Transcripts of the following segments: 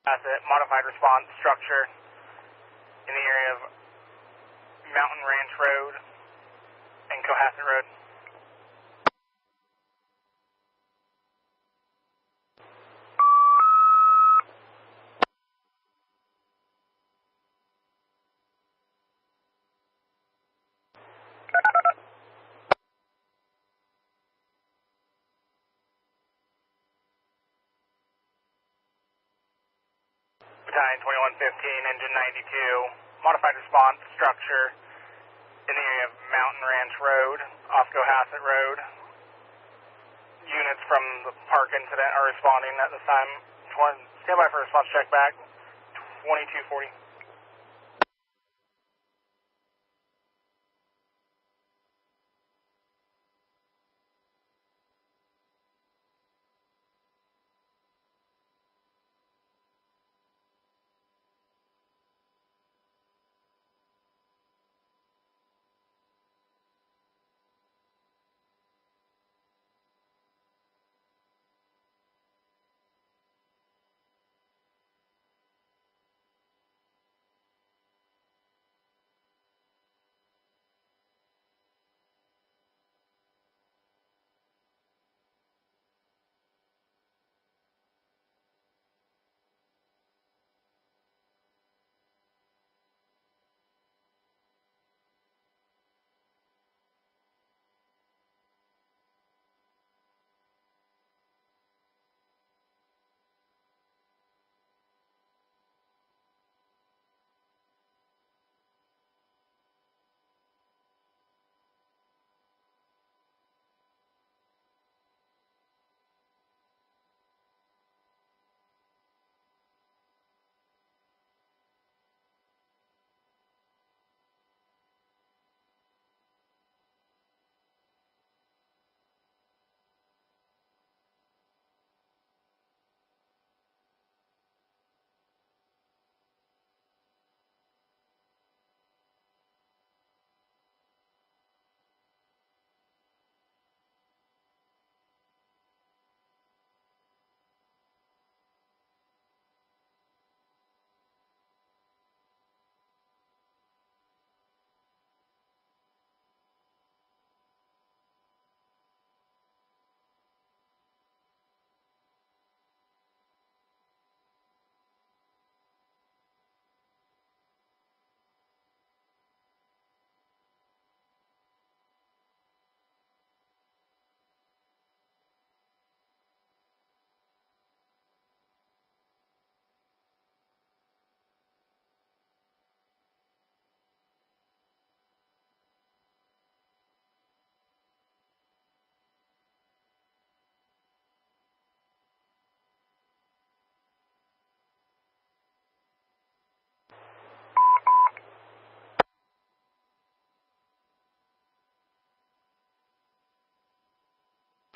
Asset modified response structure in the area of Mountain Ranch Road and Cohasset Road. Battalion 2115, Engine 92, modified response structure in the area of Mountain Ranch Road, off Cohasset Road. Units from the park incident are responding at this time. Stand by for response check back, 2240.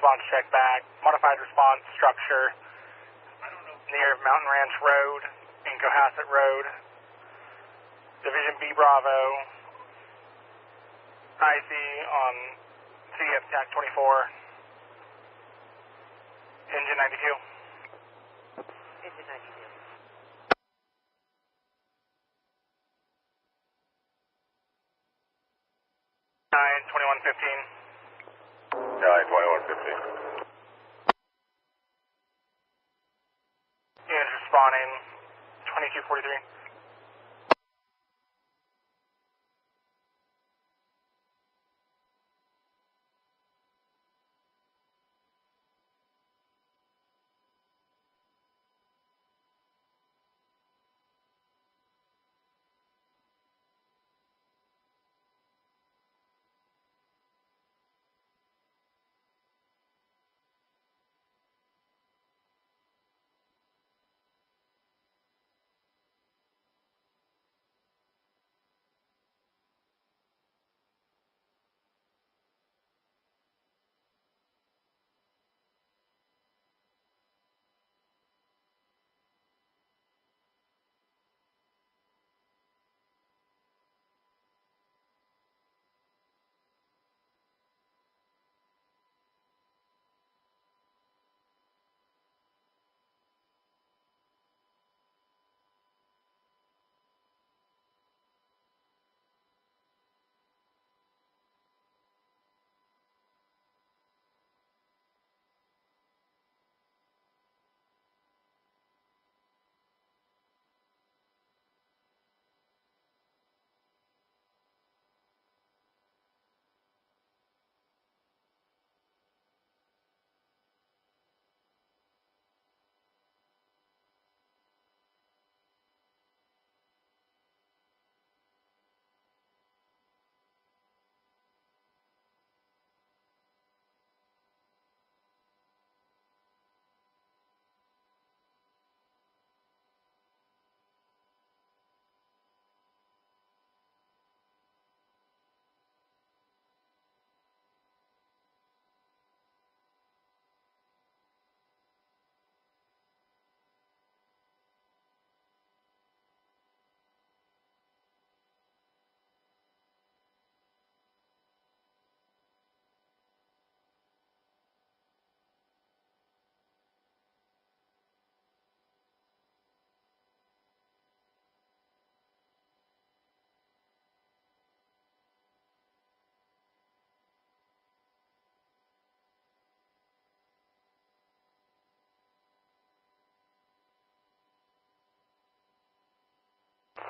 Response check back, modified response structure near Mountain Ranch Road and Cohasset Road. Division B Bravo, IC on CF TAC 24, Engine 92. Engine 92. 2115. 2115. Units responding, 2243.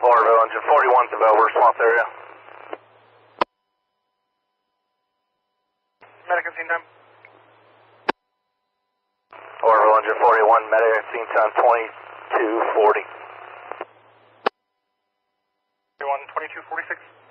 Oroville, engine 41's available response area. Medic scene time. Oroville, engine 41, medic scene time 2240. 2246.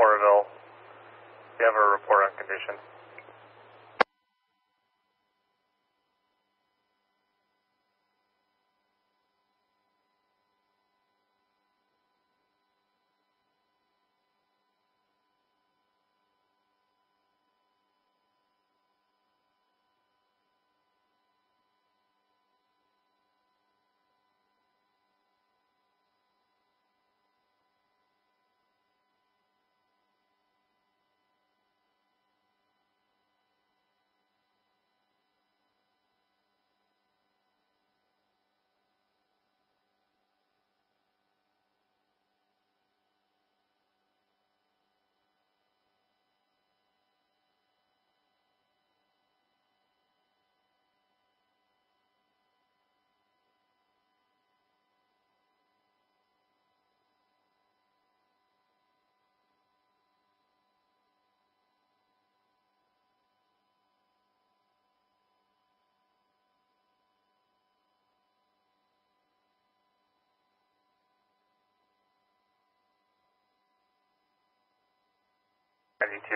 Oroville, you have a report on condition.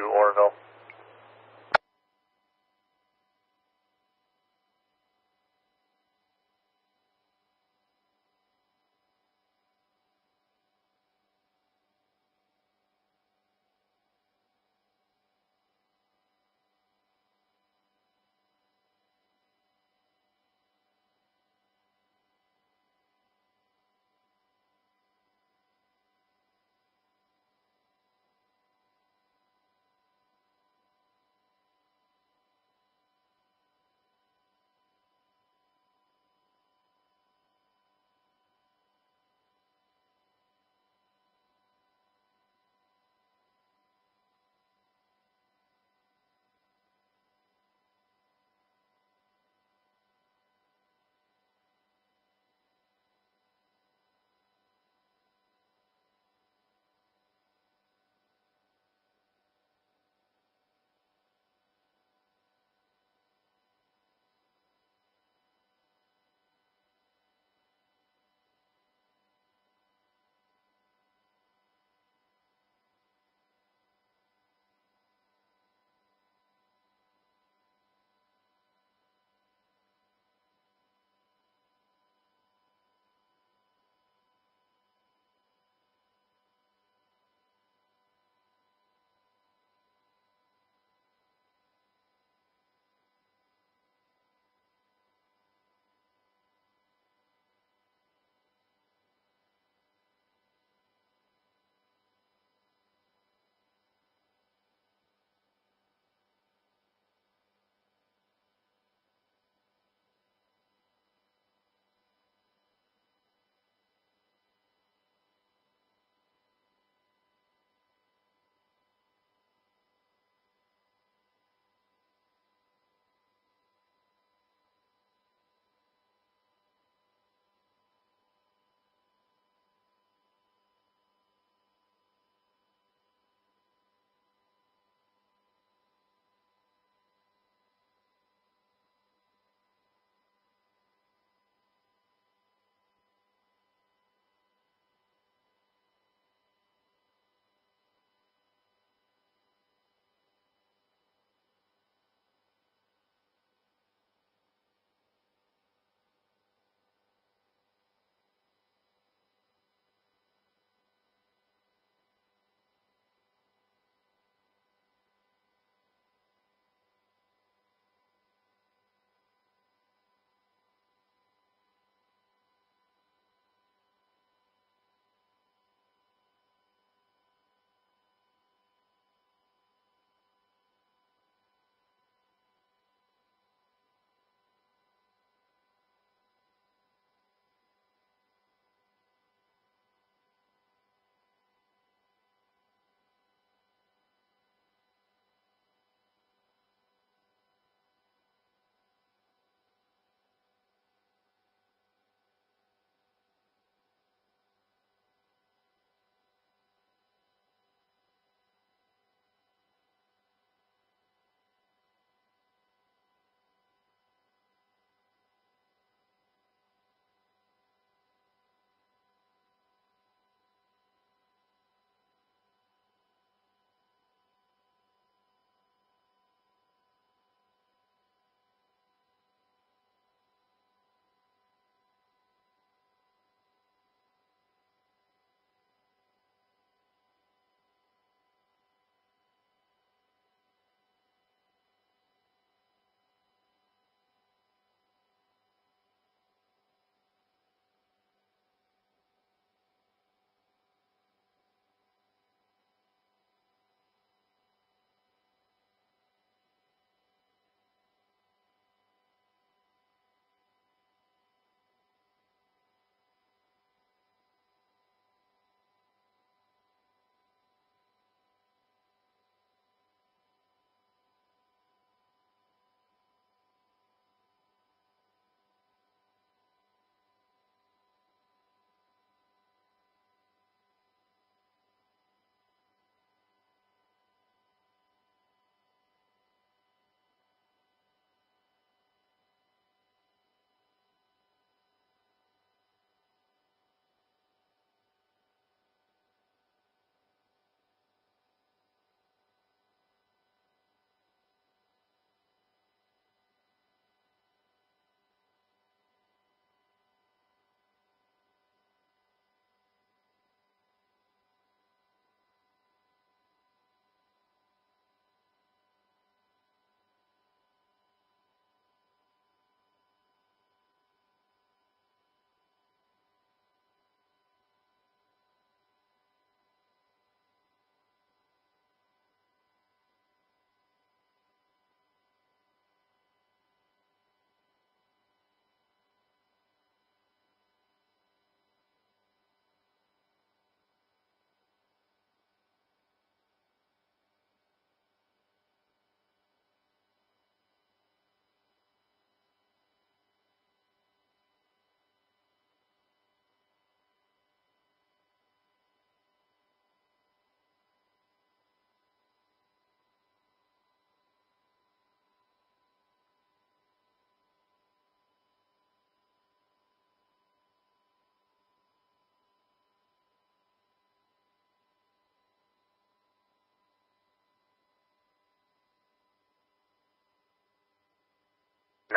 Oroville.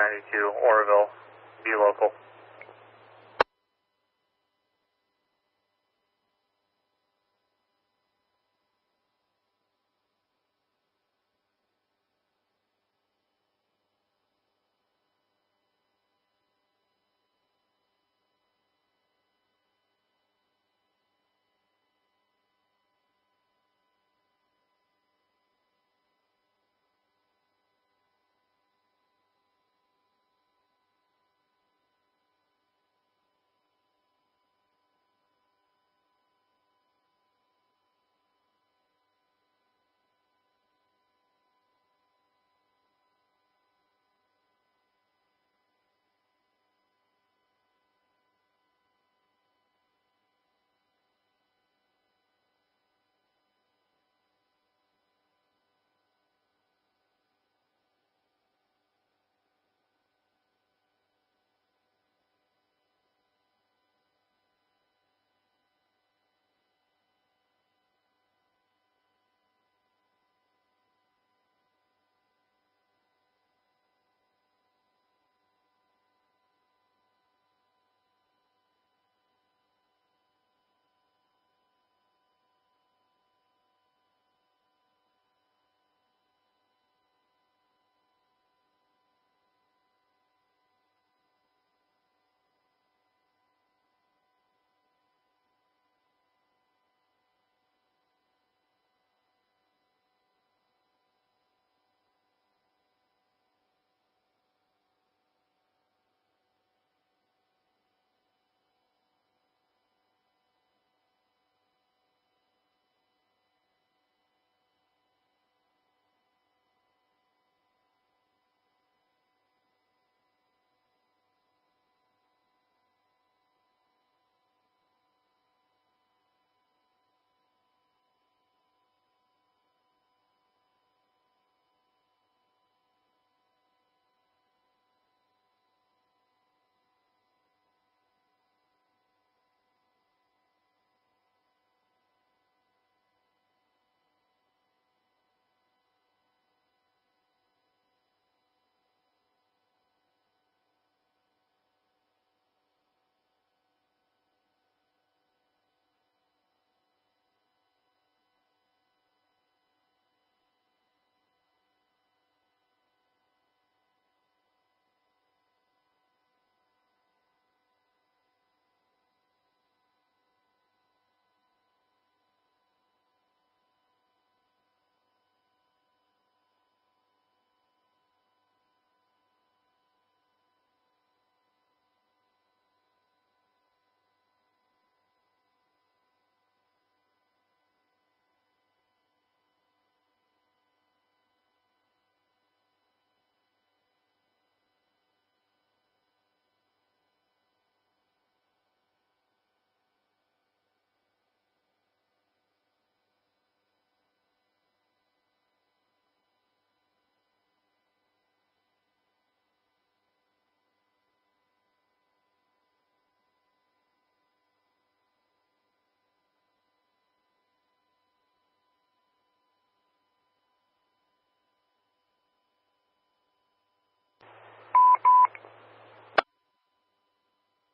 92, Oroville, be local.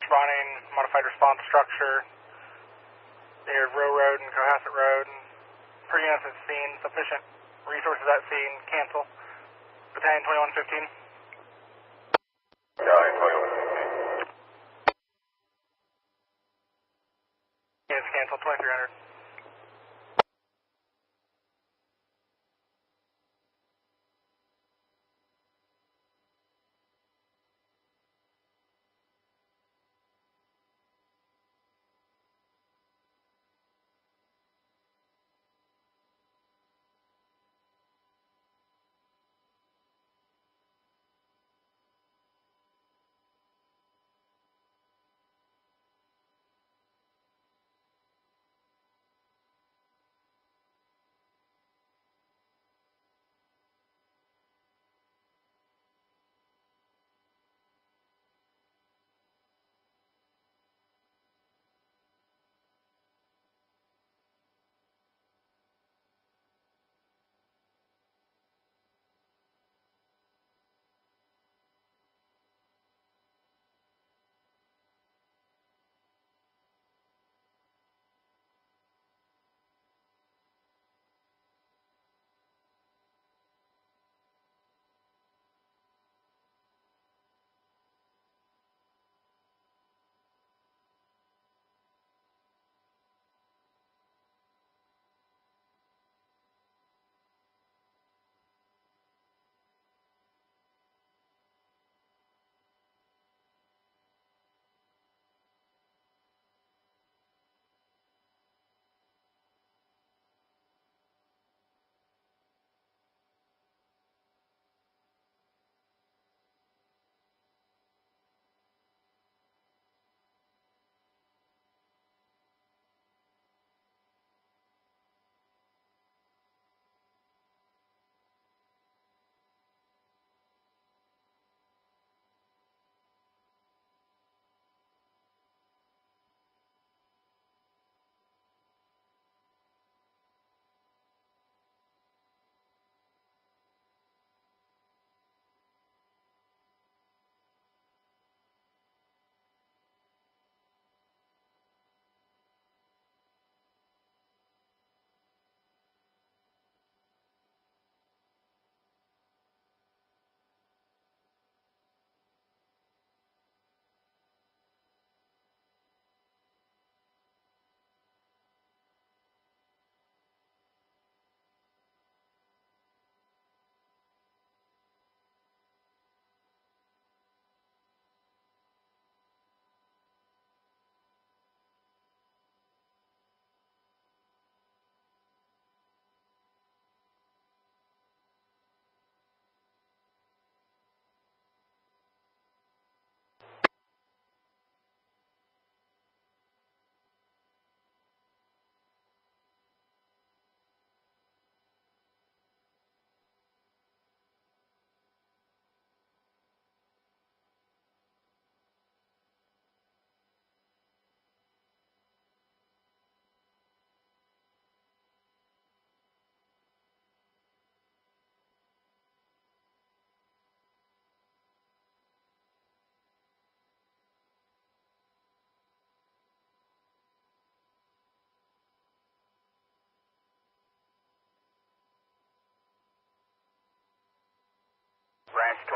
Responding, modified response structure near Row Road and Cohasset Road. Per units at scene, sufficient resources at scene, cancel. Battalion 2115. Battalion 2115. Units cancel, 2300.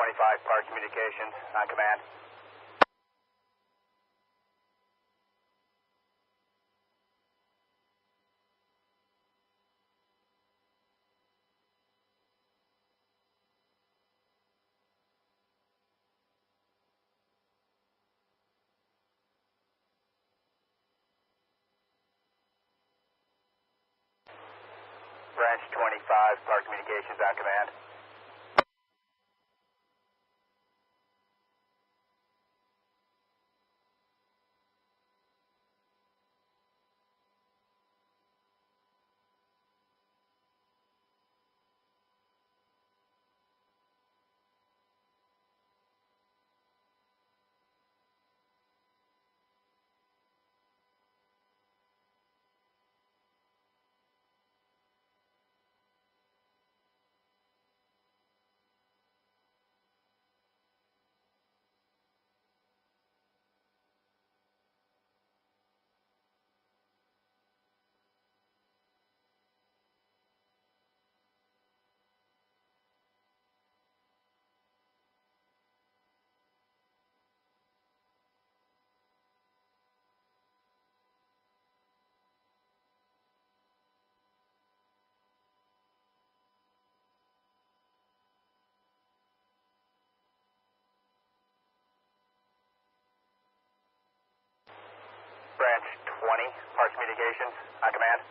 25, Park Communications, on command. Branch 25, Park Communications, on command. Branch 20, Park Communications, on command.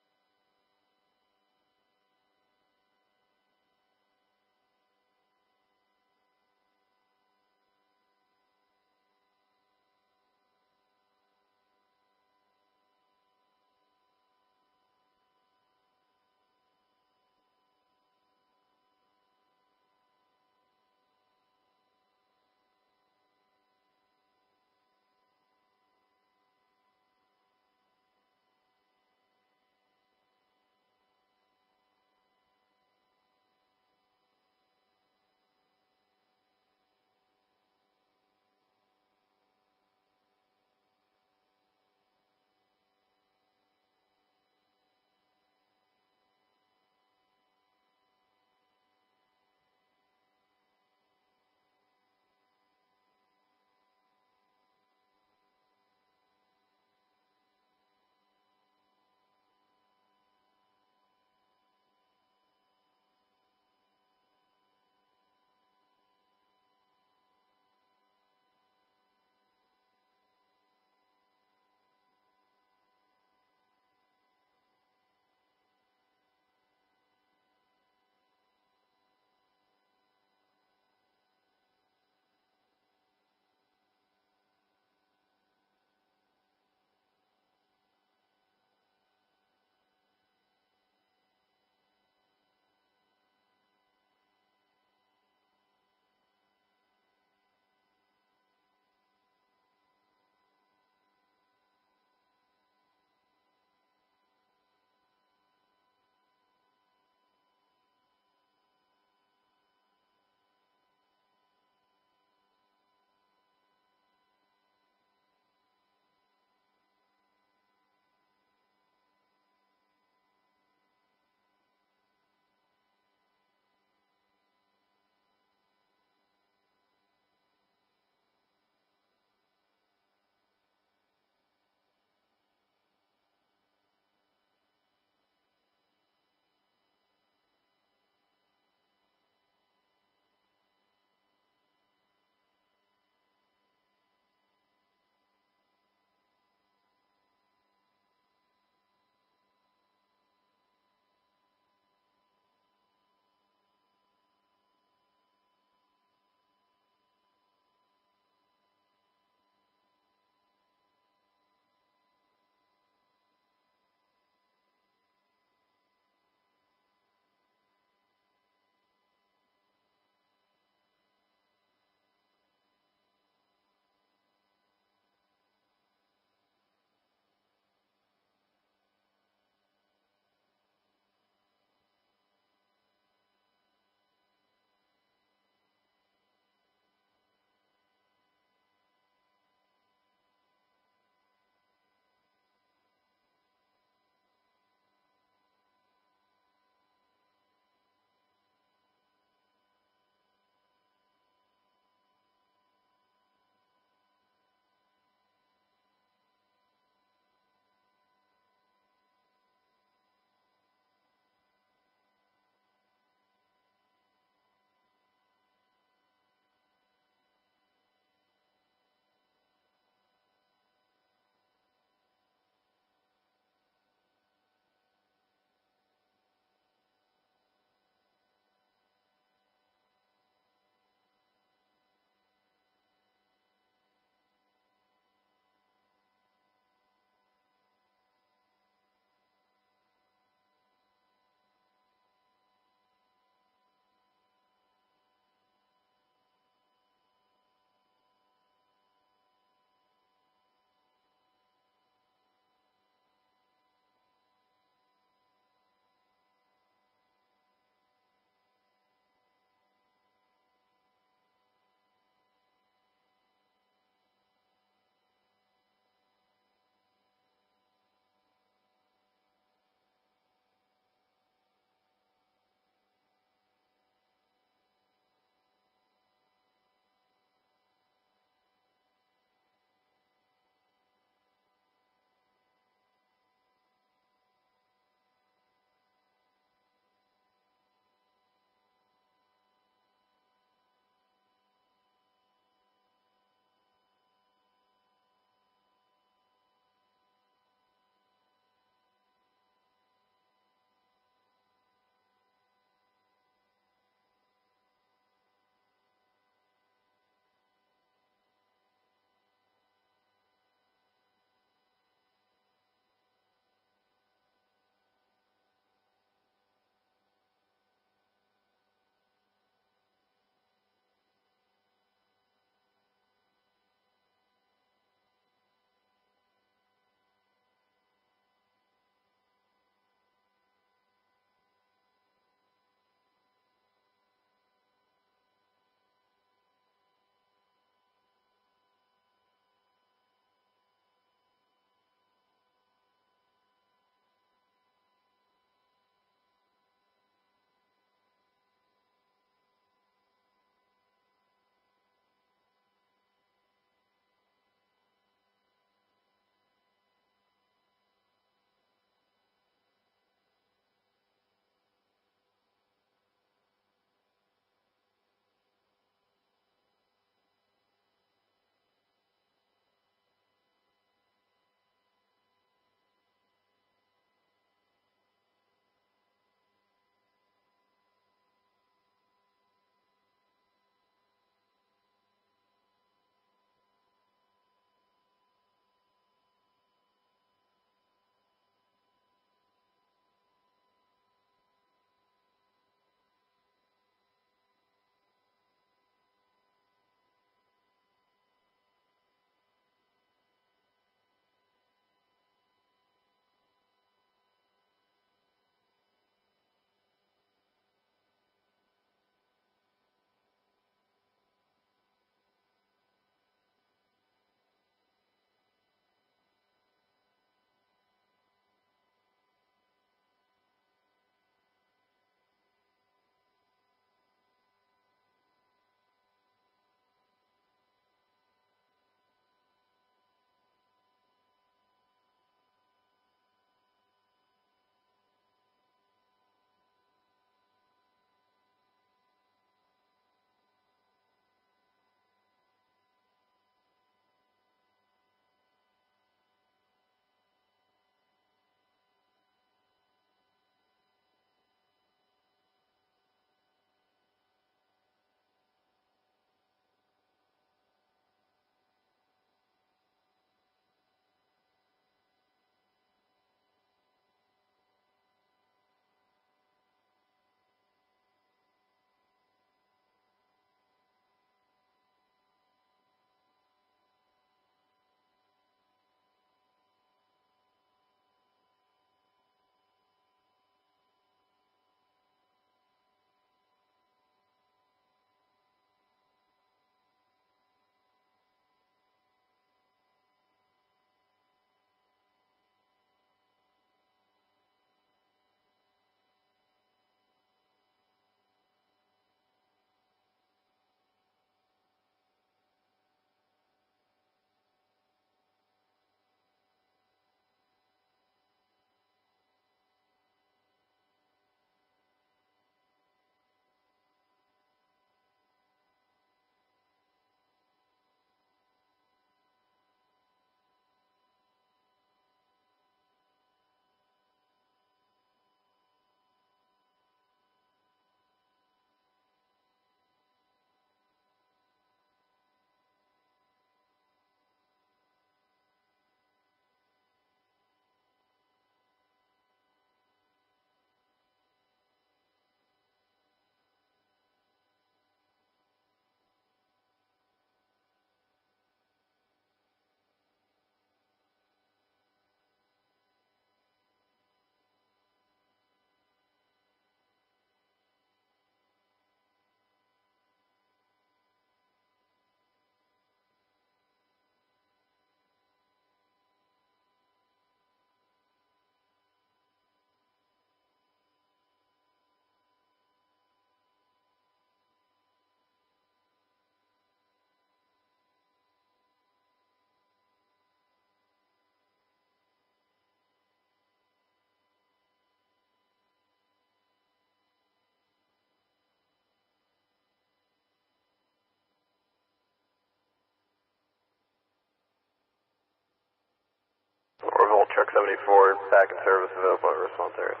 Volt, truck 74, back in service, available at response area.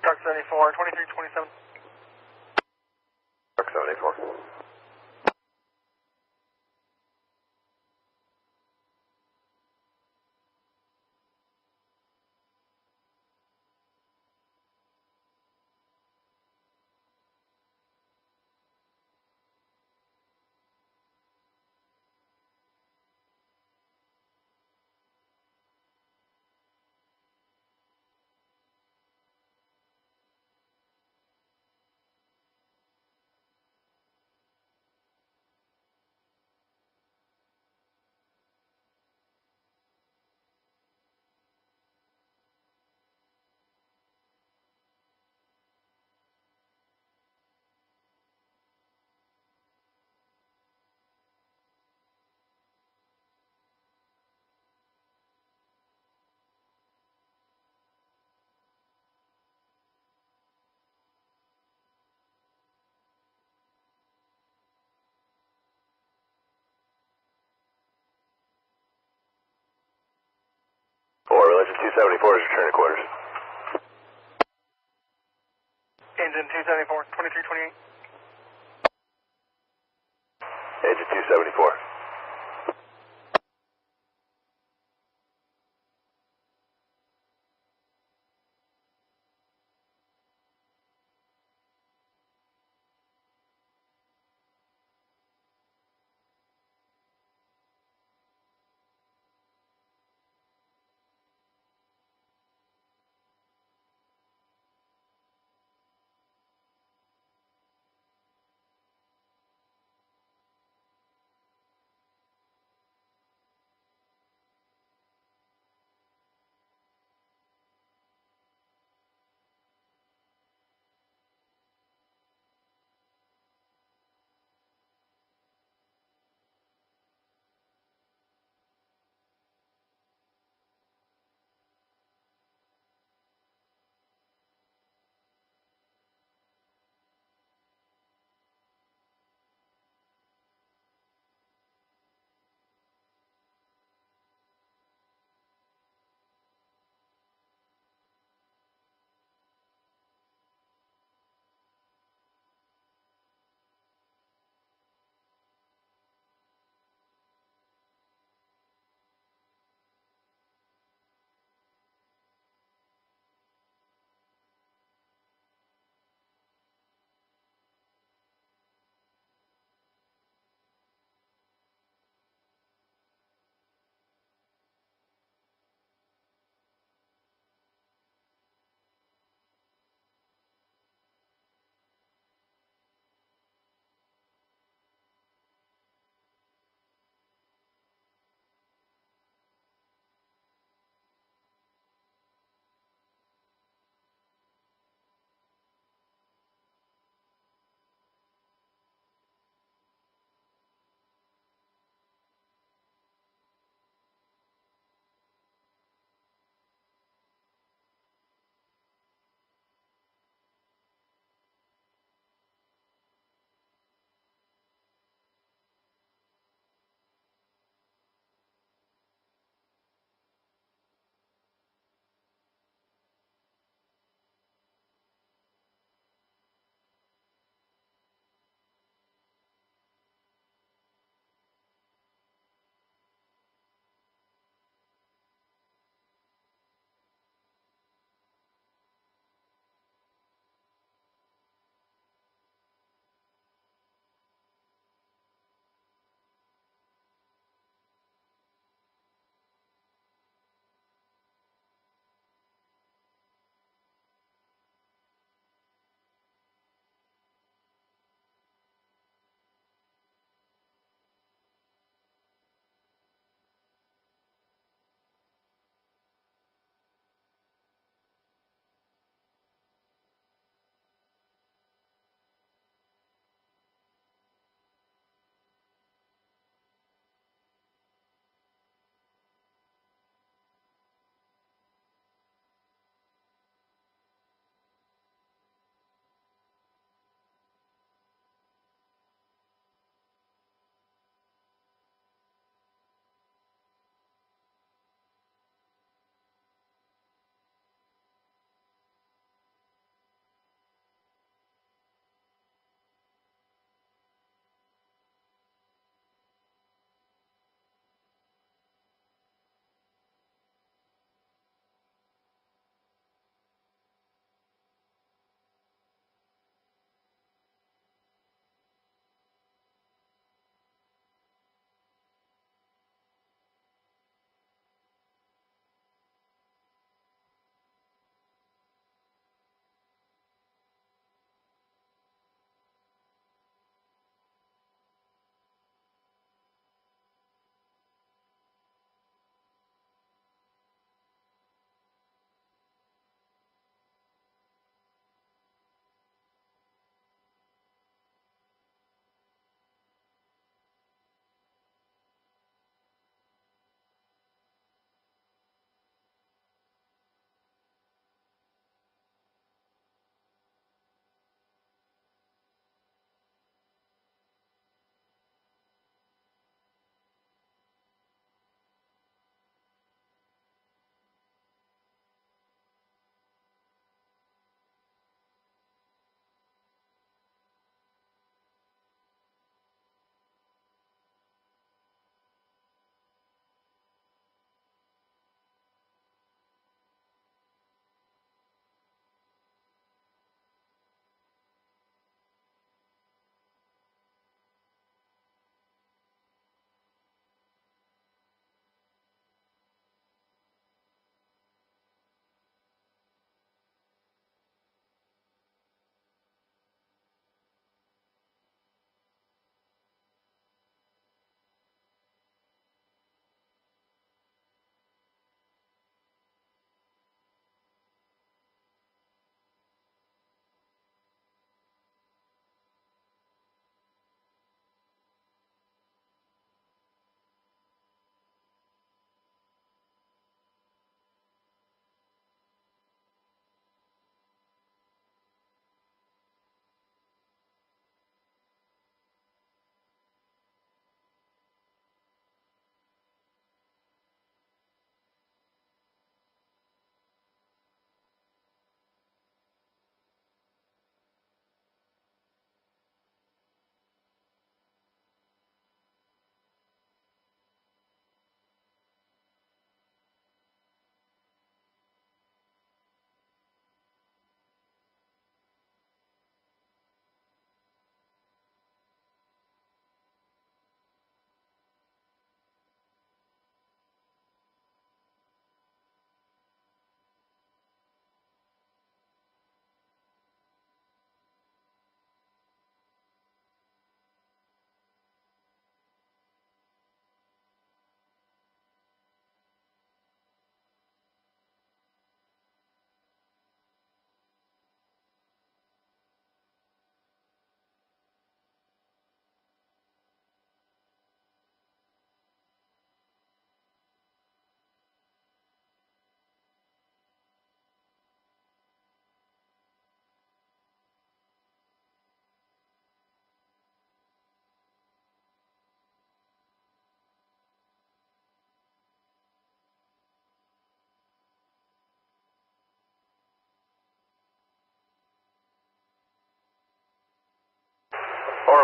Truck 74, 2327. Truck 74. Borel, engine 274 is returning quarters. Engine 274, 2328. Engine 274.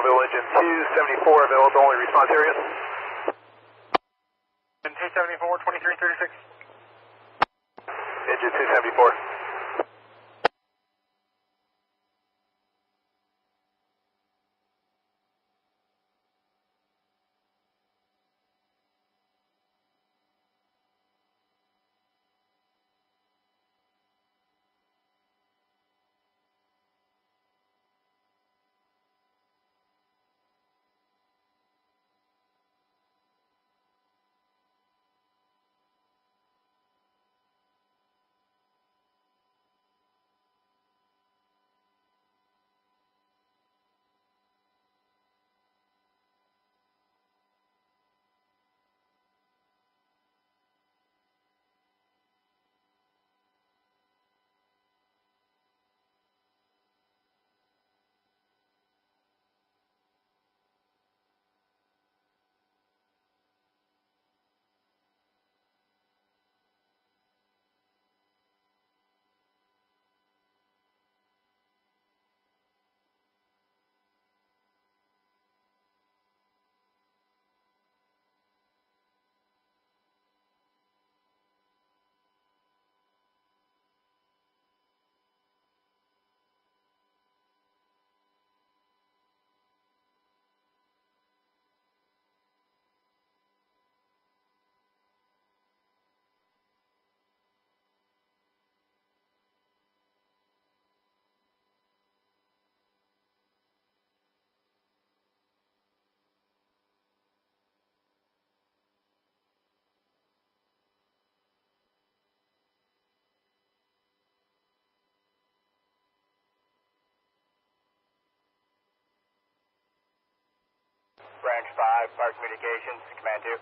Village and 274 available, only response areas. And 274, 2336. Engine 274. Branch 5, Fire Communications, Command 2.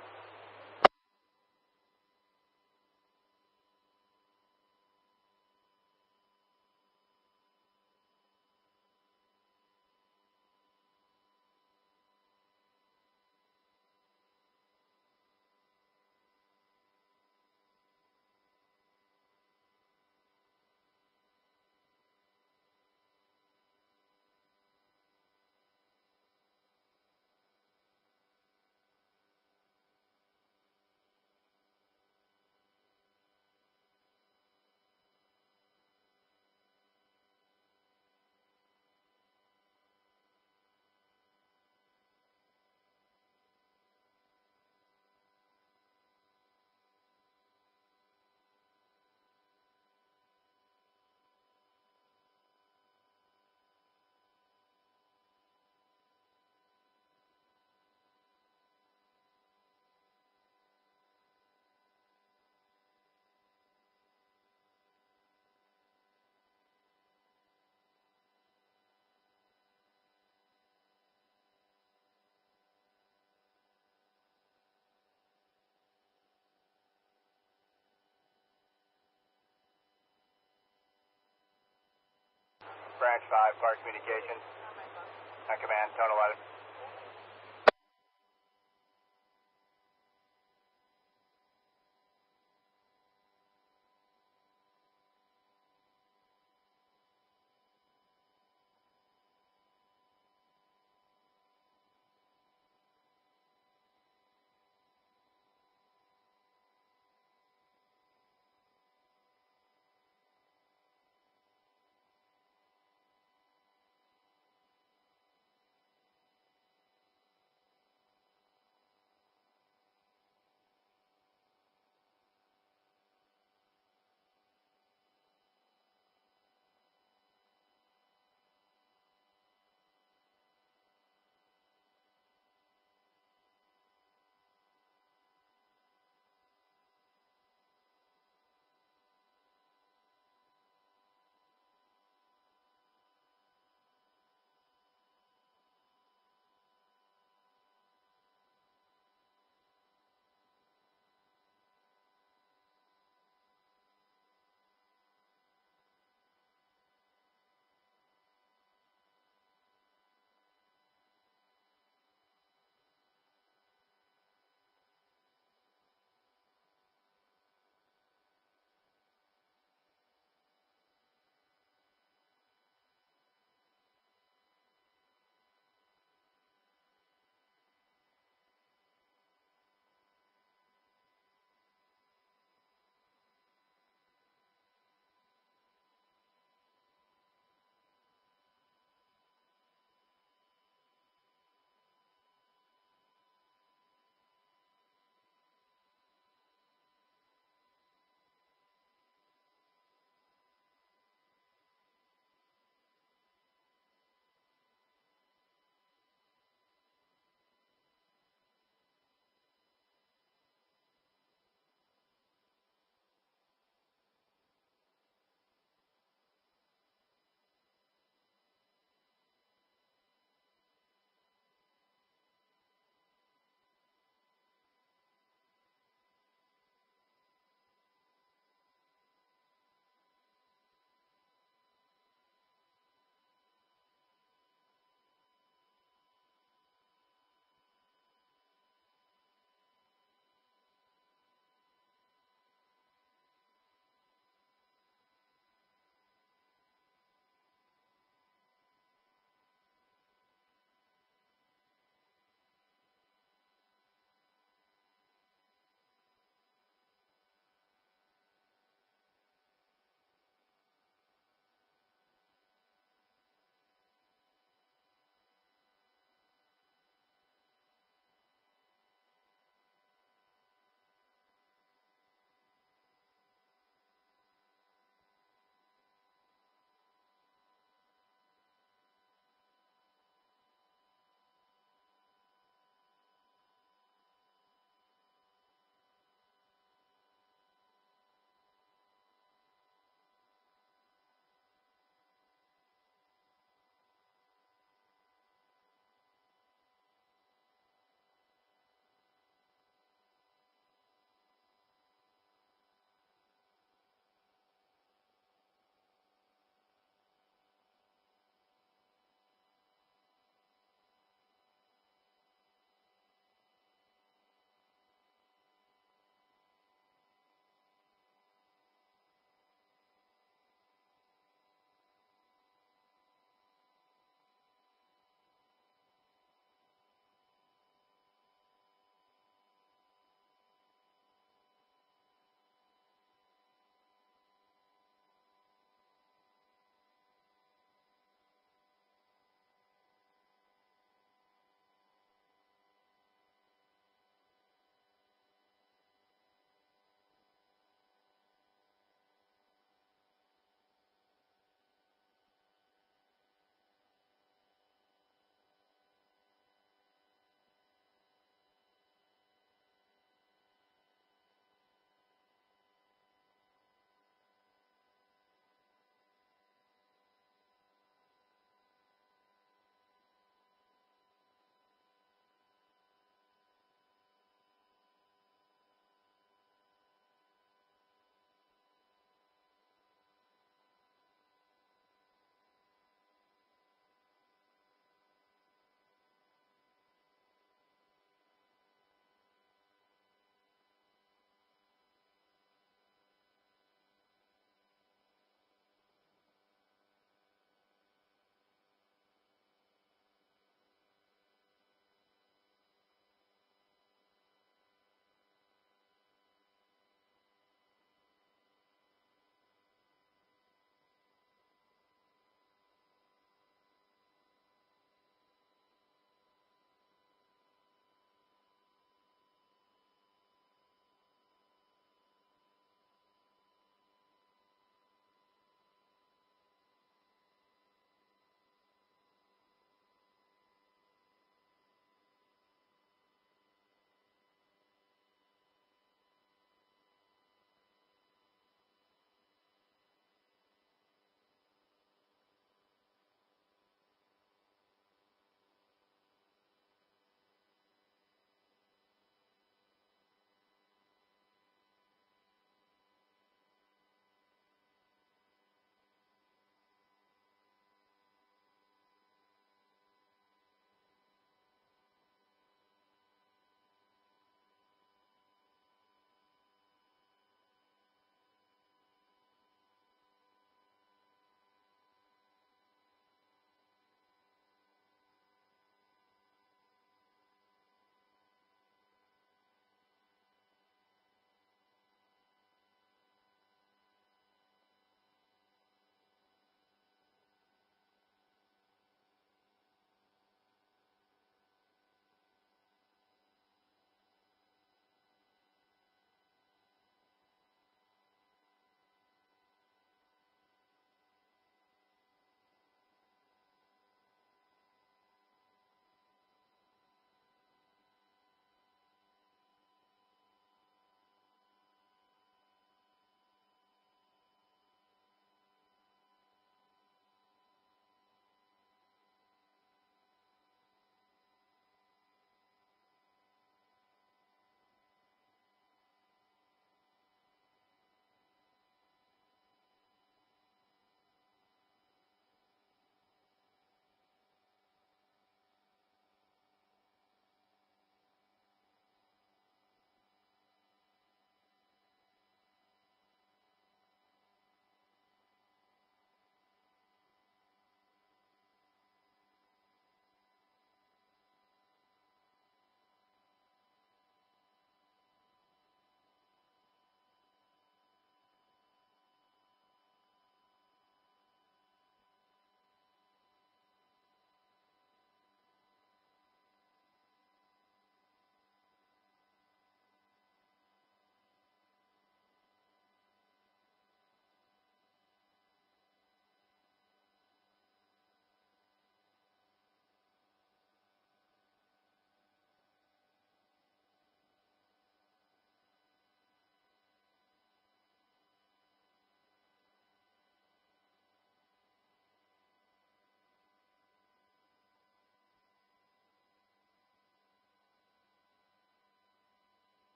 Branch 5, Fire Communications, on command, tone 11.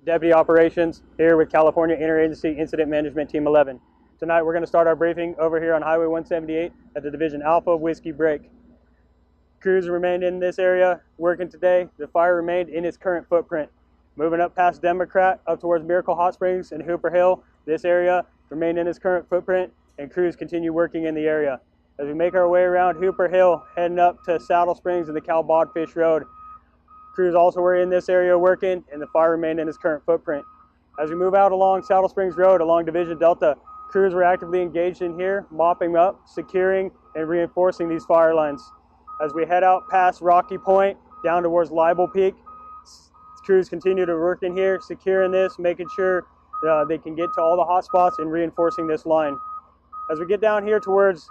Deputy Operations here with California Interagency Incident Management Team 11. Tonight we're going to start our briefing over here on Highway 178 at the Division Alpha Whiskey Break. Crews remained in this area working today. The fire remained in its current footprint. Moving up past Democrat up towards Miracle Hot Springs and Hooper Hill, this area remained in its current footprint and crews continue working in the area. As we make our way around Hooper Hill, heading up to Saddle Springs and the Cal Bodfish Road, crews also were in this area working and the fire remained in its current footprint. As we move out along Saddle Springs Road along Division Delta, crews were actively engaged in here, mopping up, securing, and reinforcing these fire lines. As we head out past Rocky Point, down towards Libel Peak, crews continue to work in here, securing this, making sure they can get to all the hot spots and reinforcing this line. As we get down here towards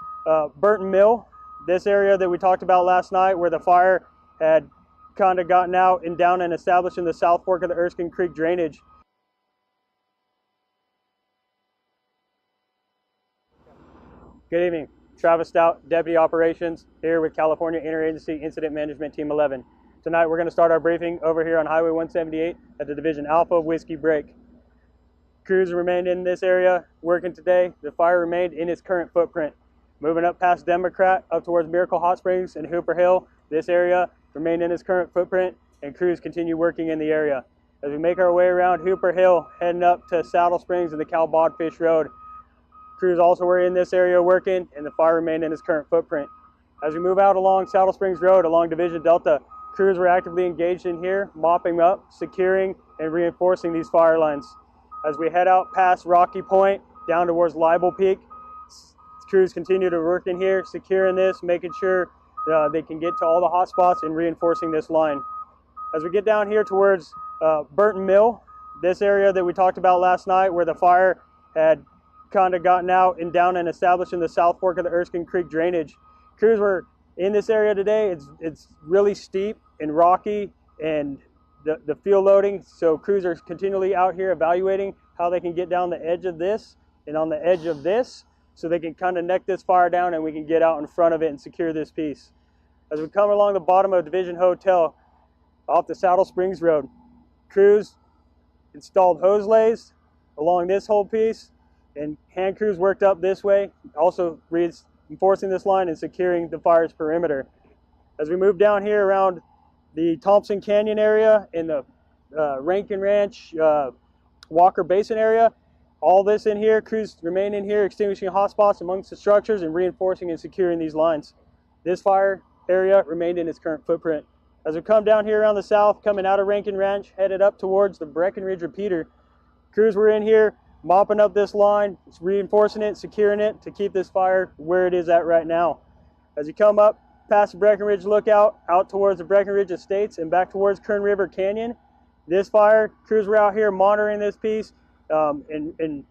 Burton Mill, this area that we talked about last night where the fire had kind of gotten out and down and established in the South Fork of the Erskine Creek drainage. Good evening. Travis Stout, Deputy Operations, here with California Interagency Incident Management Team 11. Tonight we're going to start our briefing over here on Highway 178 at the Division Alpha Whiskey Break. Crews remained in this area working today. The fire remained in its current footprint. Moving up past Democrat up towards Miracle Hot Springs and Hooper Hill, this area remained in its current footprint and crews continue working in the area. As we make our way around Hooper Hill, heading up to Saddle Springs and the Cal Bodfish Road, crews also were in this area working and the fire remained in its current footprint. As we move out along Saddle Springs Road along Division Delta, crews were actively engaged in here, mopping up, securing, and reinforcing these fire lines. As we head out past Rocky Point, down towards Libel Peak, crews continue to work in here, securing this, making sure they can get to all the hot spots and reinforcing this line. As we get down here towards Burton Mill, this area that we talked about last night where the fire had kind of gotten out and down and established in the South Fork of the Erskine Creek drainage. Crews were in this area today. It's really steep and rocky and the field loading, so crews are continually out here evaluating how they can get down the edge of this and on the edge of this so they can kind of neck this fire down and we can get out in front of it and secure this piece. As we come along the bottom of Division Hotel off the Saddle Springs Road, crews installed hose lays along this whole piece and hand crews worked up this way, also reinforcing this line and securing the fire's perimeter. As we move down here around the Thompson Canyon area in the Rankin Ranch, Walker Basin area, all this in here, crews remain in here extinguishing hot spots amongst the structures and reinforcing and securing these lines. This fire area remained in its current footprint. As we come down here around the south, coming out of Rankin Ranch, headed up towards the Breckenridge Repeater, crews were in here mopping up this line, reinforcing it, securing it to keep this fire where it is at right now. As you come up past the Breckenridge Lookout, out towards the Breckenridge Estates and back towards Kern River Canyon, this fire, crews were out here monitoring this piece and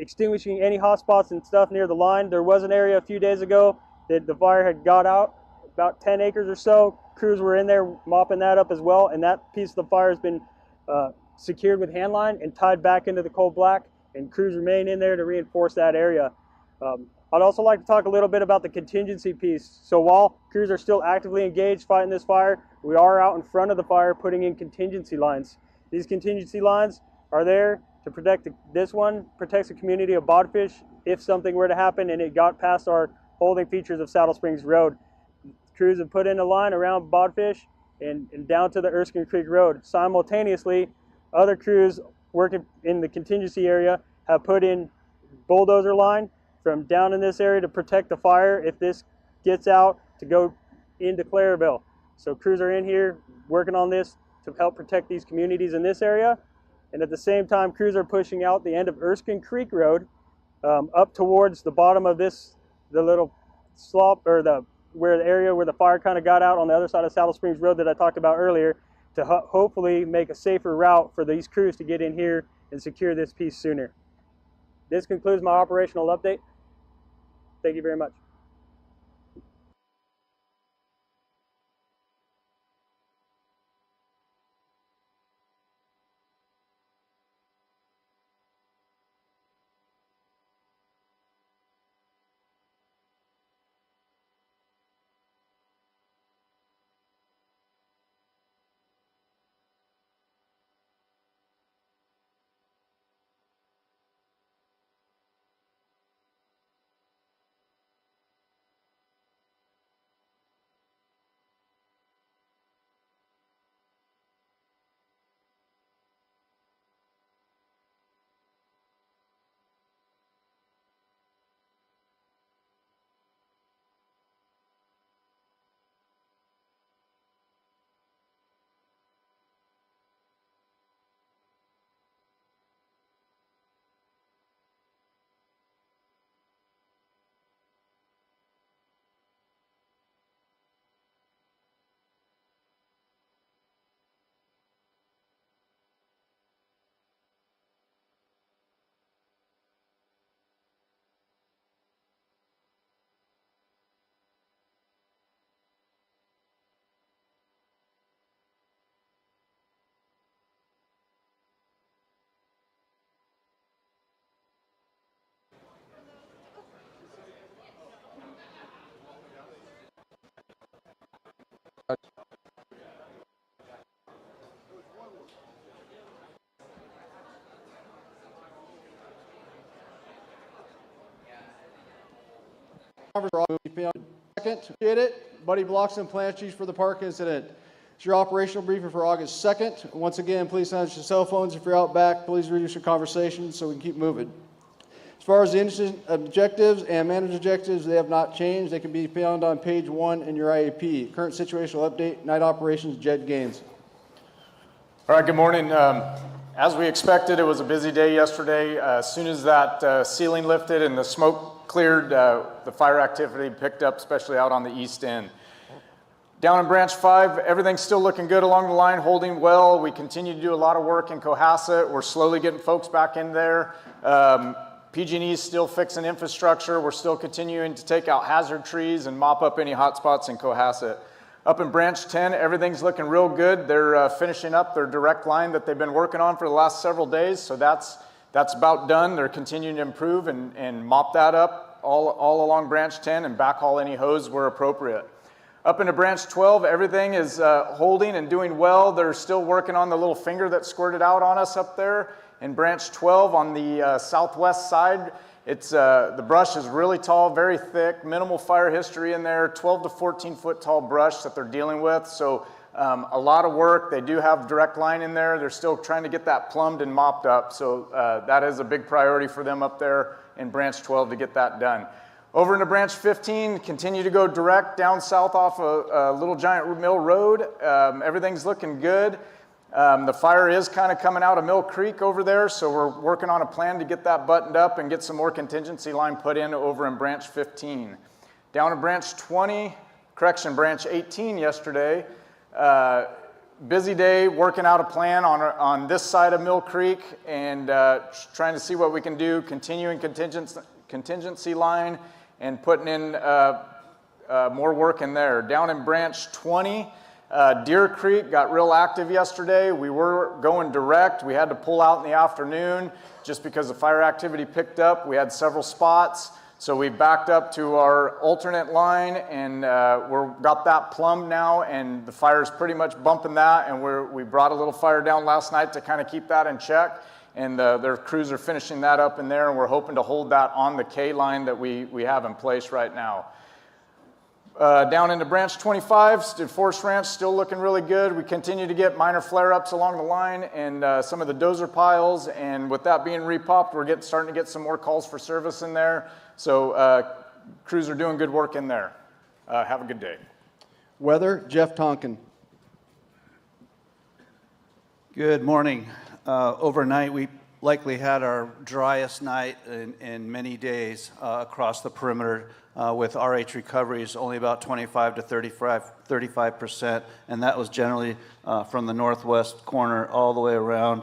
extinguishing any hot spots and stuff near the line. There was an area a few days ago that the fire had got out, about 10 acres or so. Crews were in there mopping that up as well, and that piece of the fire has been secured with hand line and tied back into the coal black, and crews remain in there to reinforce that area. I'd also like to talk a little bit about the contingency piece. So while crews are still actively engaged fighting this fire, we are out in front of the fire putting in contingency lines. These contingency lines are there to protect this one protects the community of Bodfish if something were to happen and it got past our holding features of Saddle Springs Road. Crews have put in a line around Bodfish and down to the Erskine Creek Road. Simultaneously, other crews working in the contingency area have put in bulldozer line from down in this area to protect the fire if this gets out to go into Clarabelle. So crews are in here working on this to help protect these communities in this area. And at the same time, crews are pushing out the end of Erskine Creek Road up towards the bottom of this, the little slope or the area where the fire kind of got out on the other side of Saddle Springs Road that I talked about earlier, to hopefully make a safer route for these crews to get in here and secure this piece sooner. This concludes my operational update. Thank you very much. Second, appreciate it. Buddy Bloxham, Plant Chief for the park incident. It's your operational briefing for August 2nd. Once again, please silence your cell phones. If you're out back, please reduce your conversation so we can keep moving. As far as the incident objectives and managed objectives, they have not changed. They can be found on page 1 in your IAP. Current situational update, night operations, Jed Gaines. All right, good morning. As we expected, it was a busy day yesterday. As soon as that ceiling lifted and the smoke cleared, the fire activity picked up, especially out on the east end. Down in Branch 5, everything's still looking good along the line, holding well. We continue to do a lot of work in Cohasset. We're slowly getting folks back in there. PG&E is still fixing infrastructure. We're still continuing to take out hazard trees and mop up any hot spots in Cohasset. Up in Branch 10, everything's looking real good. They're finishing up their direct line that they've been working on for the last several days, so that's about done. They're continuing to improve and mop that up all along Branch 10 and backhaul any hose where appropriate. Up into Branch 12, everything is holding and doing well. They're still working on the little finger that squirted out on us up there. In Branch 12 on the southwest side, the brush is really tall, very thick, minimal fire history in there, 12 to 14 foot tall brush that they're dealing with. So a lot of work. They do have direct line in there. They're still trying to get that plumbed and mopped up. So that is a big priority for them up there in Branch 12 to get that done. Over into Branch 15, continue to go direct down south off a Little Giant Mill Road. Everything's looking good. The fire is kind of coming out of Mill Creek over there, so we're working on a plan to get that buttoned up and get some more contingency line put in over in Branch 15. Down in Branch 18 yesterday. Busy day working out a plan on this side of Mill Creek and trying to see what we can do, continuing contingency line and putting in more work in there. Down in Branch 20, Deer Creek got real active yesterday. We were going direct. We had to pull out in the afternoon just because the fire activity picked up. We had several spots, so we backed up to our alternate line and we've got that plumbed now, and the fire's pretty much bumping that, and we brought a little fire down last night to kind of keep that in check. And their crews are finishing that up in there, and we're hoping to hold that on the K line that we have in place right now. Down into Branch 25, Forest Ranch still looking really good. We continue to get minor flare-ups along the line and some of the dozer piles, and with that being repopped, we're starting to get some more calls for service in there. So crews are doing good work in there. Have a good day. Weather, Jeff Tonkin. Good morning. Overnight, we likely had our driest night in many days across the perimeter with RH recoveries only about 25 to 35%, and that was generally from the northwest corner all the way around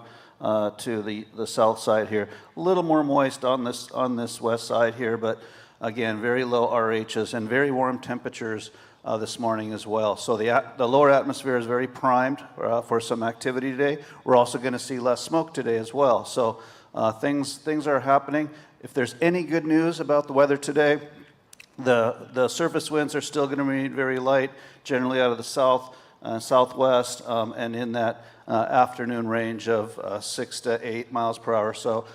to the south side here. A little more moist on this west side here, but again, very low RHs and very warm temperatures this morning as well. So the lower atmosphere is very primed for some activity today. We're also going to see less smoke today as well. So things are happening. If there's any good news about the weather today, the surface winds are still going to be very light, generally out of the south, southwest, and in that afternoon range of 6 to 8 miles per hour. So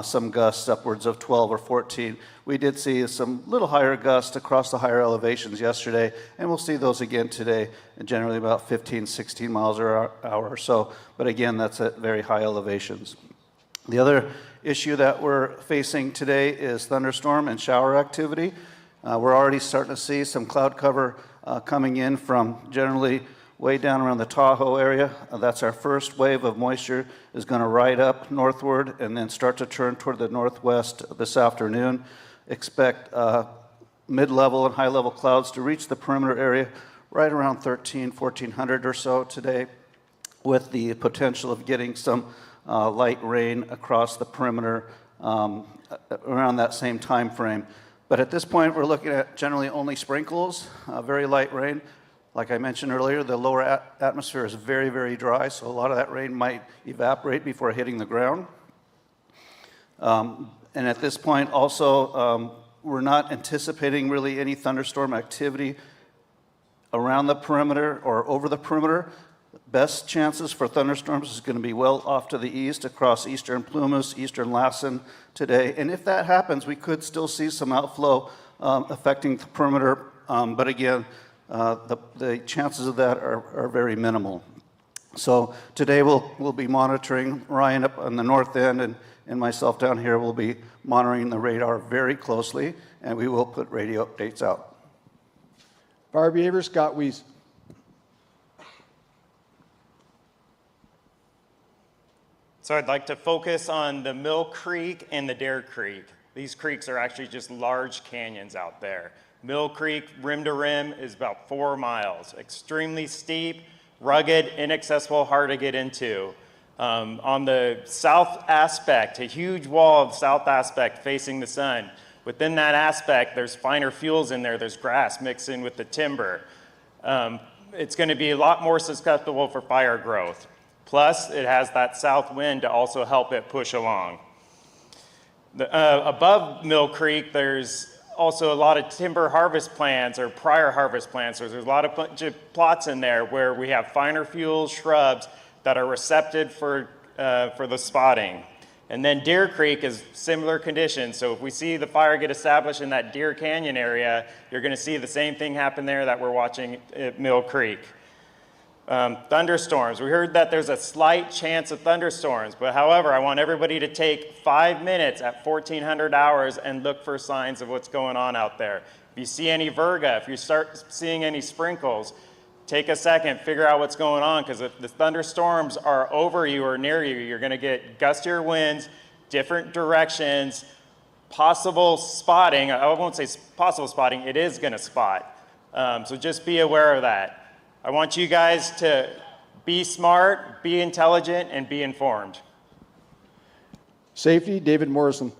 some gusts upwards of 12 or 14. We did see some little higher gusts across the higher elevations yesterday, and we'll see those again today, generally about 15, 16 miles per hour or so. But again, that's at very high elevations. The other issue that we're facing today is thunderstorm and shower activity. We're already starting to see some cloud cover coming in from generally way down around the Tahoe area. That's our first wave of moisture is going to ride up northward and then start to turn toward the northwest this afternoon. Expect mid-level and high-level clouds to reach the perimeter area right around 1,400 or so today, with the potential of getting some light rain across the perimeter around that same time frame. But at this point, we're looking at generally only sprinkles, very light rain. Like I mentioned earlier, the lower atmosphere is very, very dry, so a lot of that rain might evaporate before hitting the ground. And at this point also, we're not anticipating really any thunderstorm activity around the perimeter or over the perimeter. Best chances for thunderstorms is going to be well off to the east across eastern Plumas, eastern Lassen today. And if that happens, we could still see some outflow affecting the perimeter, but again, the chances of that are very minimal. So today we'll be monitoring. Ryan up on the north end and myself down here will be monitoring the radar very closely, and we will put radio updates out. Fire behavior, Scott Weiss. So I'd like to focus on the Mill Creek and the Dare Creek. These creeks are actually just large canyons out there. Mill Creek, rim to rim, is about 4 miles. Extremely steep, rugged, inaccessible, hard to get into. On the south aspect, a huge wall of south aspect facing the sun. Within that aspect, there's finer fuels in there. There's grass mixed in with the timber. It's going to be a lot more susceptible for fire growth. Plus, it has that south wind to also help it push along. Above Mill Creek, there's also a lot of timber harvest plans or prior harvest plans. So there's a lot of plots in there where we have finer fuels, shrubs that are receptive for the spotting. And then Deer Creek is similar conditions. So if we see the fire get established in that Deer Canyon area, you're going to see the same thing happen there that we're watching at Mill Creek. Thunderstorms. We heard that there's a slight chance of thunderstorms, but however, I want everybody to take 5 minutes at 1400 hours and look for signs of what's going on out there. If you see any virga, if you start seeing any sprinkles, take a second, figure out what's going on, because if the thunderstorms are over you or near you, you're going to get gustier winds, different directions, possible spotting. I won't say possible spotting, it is going to spot. So just be aware of that. I want you guys to be smart, be intelligent, and be informed. Safety, David Morrison.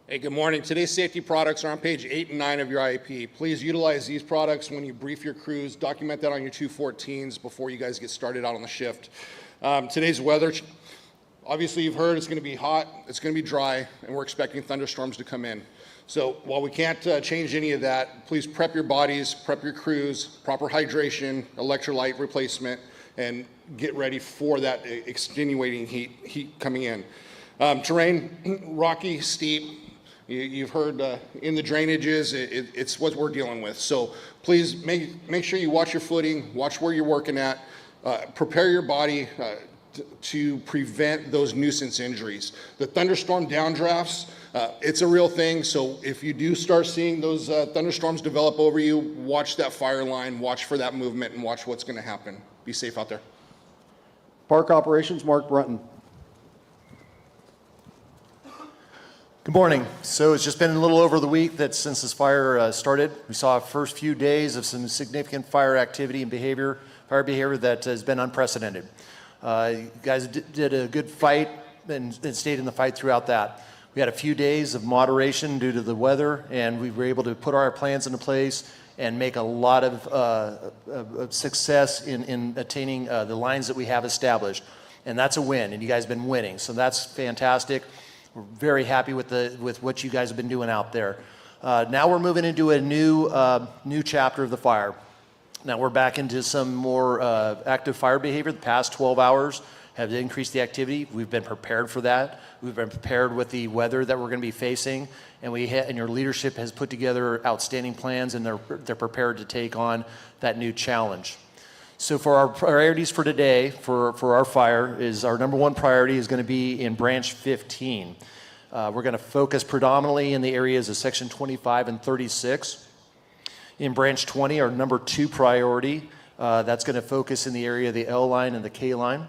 Hey, good morning. Today's safety products are on page 8 and 9 of your IEP. Please utilize these products when you brief your crews. Document that on your 214s before you guys get started out on the shift. Today's weather, obviously you've heard it's going to be hot, it's going to be dry, and we're expecting thunderstorms to come in. So while we can't change any of that, please prep your bodies, prep your crews, proper hydration, electrolyte replacement, and get ready for that extenuating heat coming in. Terrain, rocky, steep. You've heard in the drainages, it's what we're dealing with. So please make sure you watch your footing, watch where you're working at, prepare your body to prevent those nuisance injuries. The thunderstorm downdrafts, it's a real thing. So if you do start seeing those thunderstorms develop over you, watch that fire line, watch for that movement, and watch what's going to happen. Be safe out there. Park Operations, Mark Brunton. Good morning. So it's just been a little over the week that since this fire started. We saw first few days of some significant fire activity and fire behavior that has been unprecedented. You guys did a good fight and stayed in the fight throughout that. We had a few days of moderation due to the weather, and we were able to put our plans into place and make a lot of success in attaining the lines that we have established. And that's a win, and you guys have been winning. So that's fantastic. We're very happy with what you guys have been doing out there. Now we're moving into a new chapter of the fire. Now we're back into some more active fire behavior. The past 12 hours have increased the activity. We've been prepared for that. We've been prepared with the weather that we're going to be facing, and your leadership has put together outstanding plans, and they're prepared to take on that new challenge. So for our priorities for today, for our fire, is our number one priority is going to be in branch 15. We're going to focus predominantly in the areas of section 25 and 36. In branch 20, our number 2 priority, that's going to focus in the area of the L line and the K line.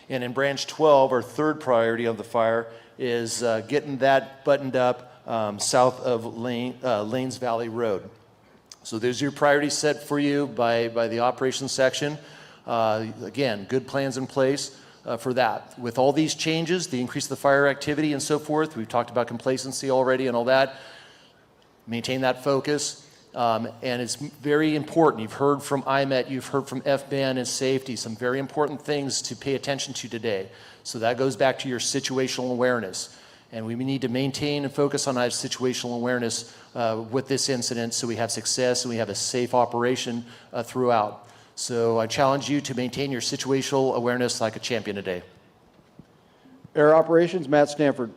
And in branch 12, our 3rd priority of the fire is getting that buttoned up south of Lanes Valley Road. So there's your priorities set for you by the operations section. Again, good plans in place for that. With all these changes, the increase of the fire activity and so forth, we've talked about complacency already and all that. Maintain that focus. And it's very important. You've heard from IMET, you've heard from FBAN and safety, some very important things to pay attention to today. So that goes back to your situational awareness. And we need to maintain and focus on our situational awareness with this incident so we have success and we have a safe operation throughout. So I challenge you to maintain your situational awareness like a champion today. Air Operations, Matt Stanford.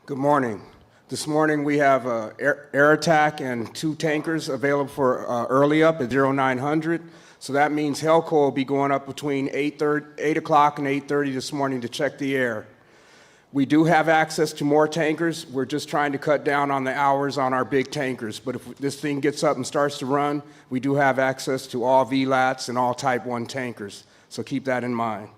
Good morning. This morning we have air attack and 2 tankers available for early up at 0900. So that means Helco will be going up between 8 o'clock and 8:30 this morning to check the air. We do have access to more tankers. We're just trying to cut down on the hours on our big tankers. But if this thing gets up and starts to run, we do have access to all VLATs and all Type 1 tankers. So keep that in mind.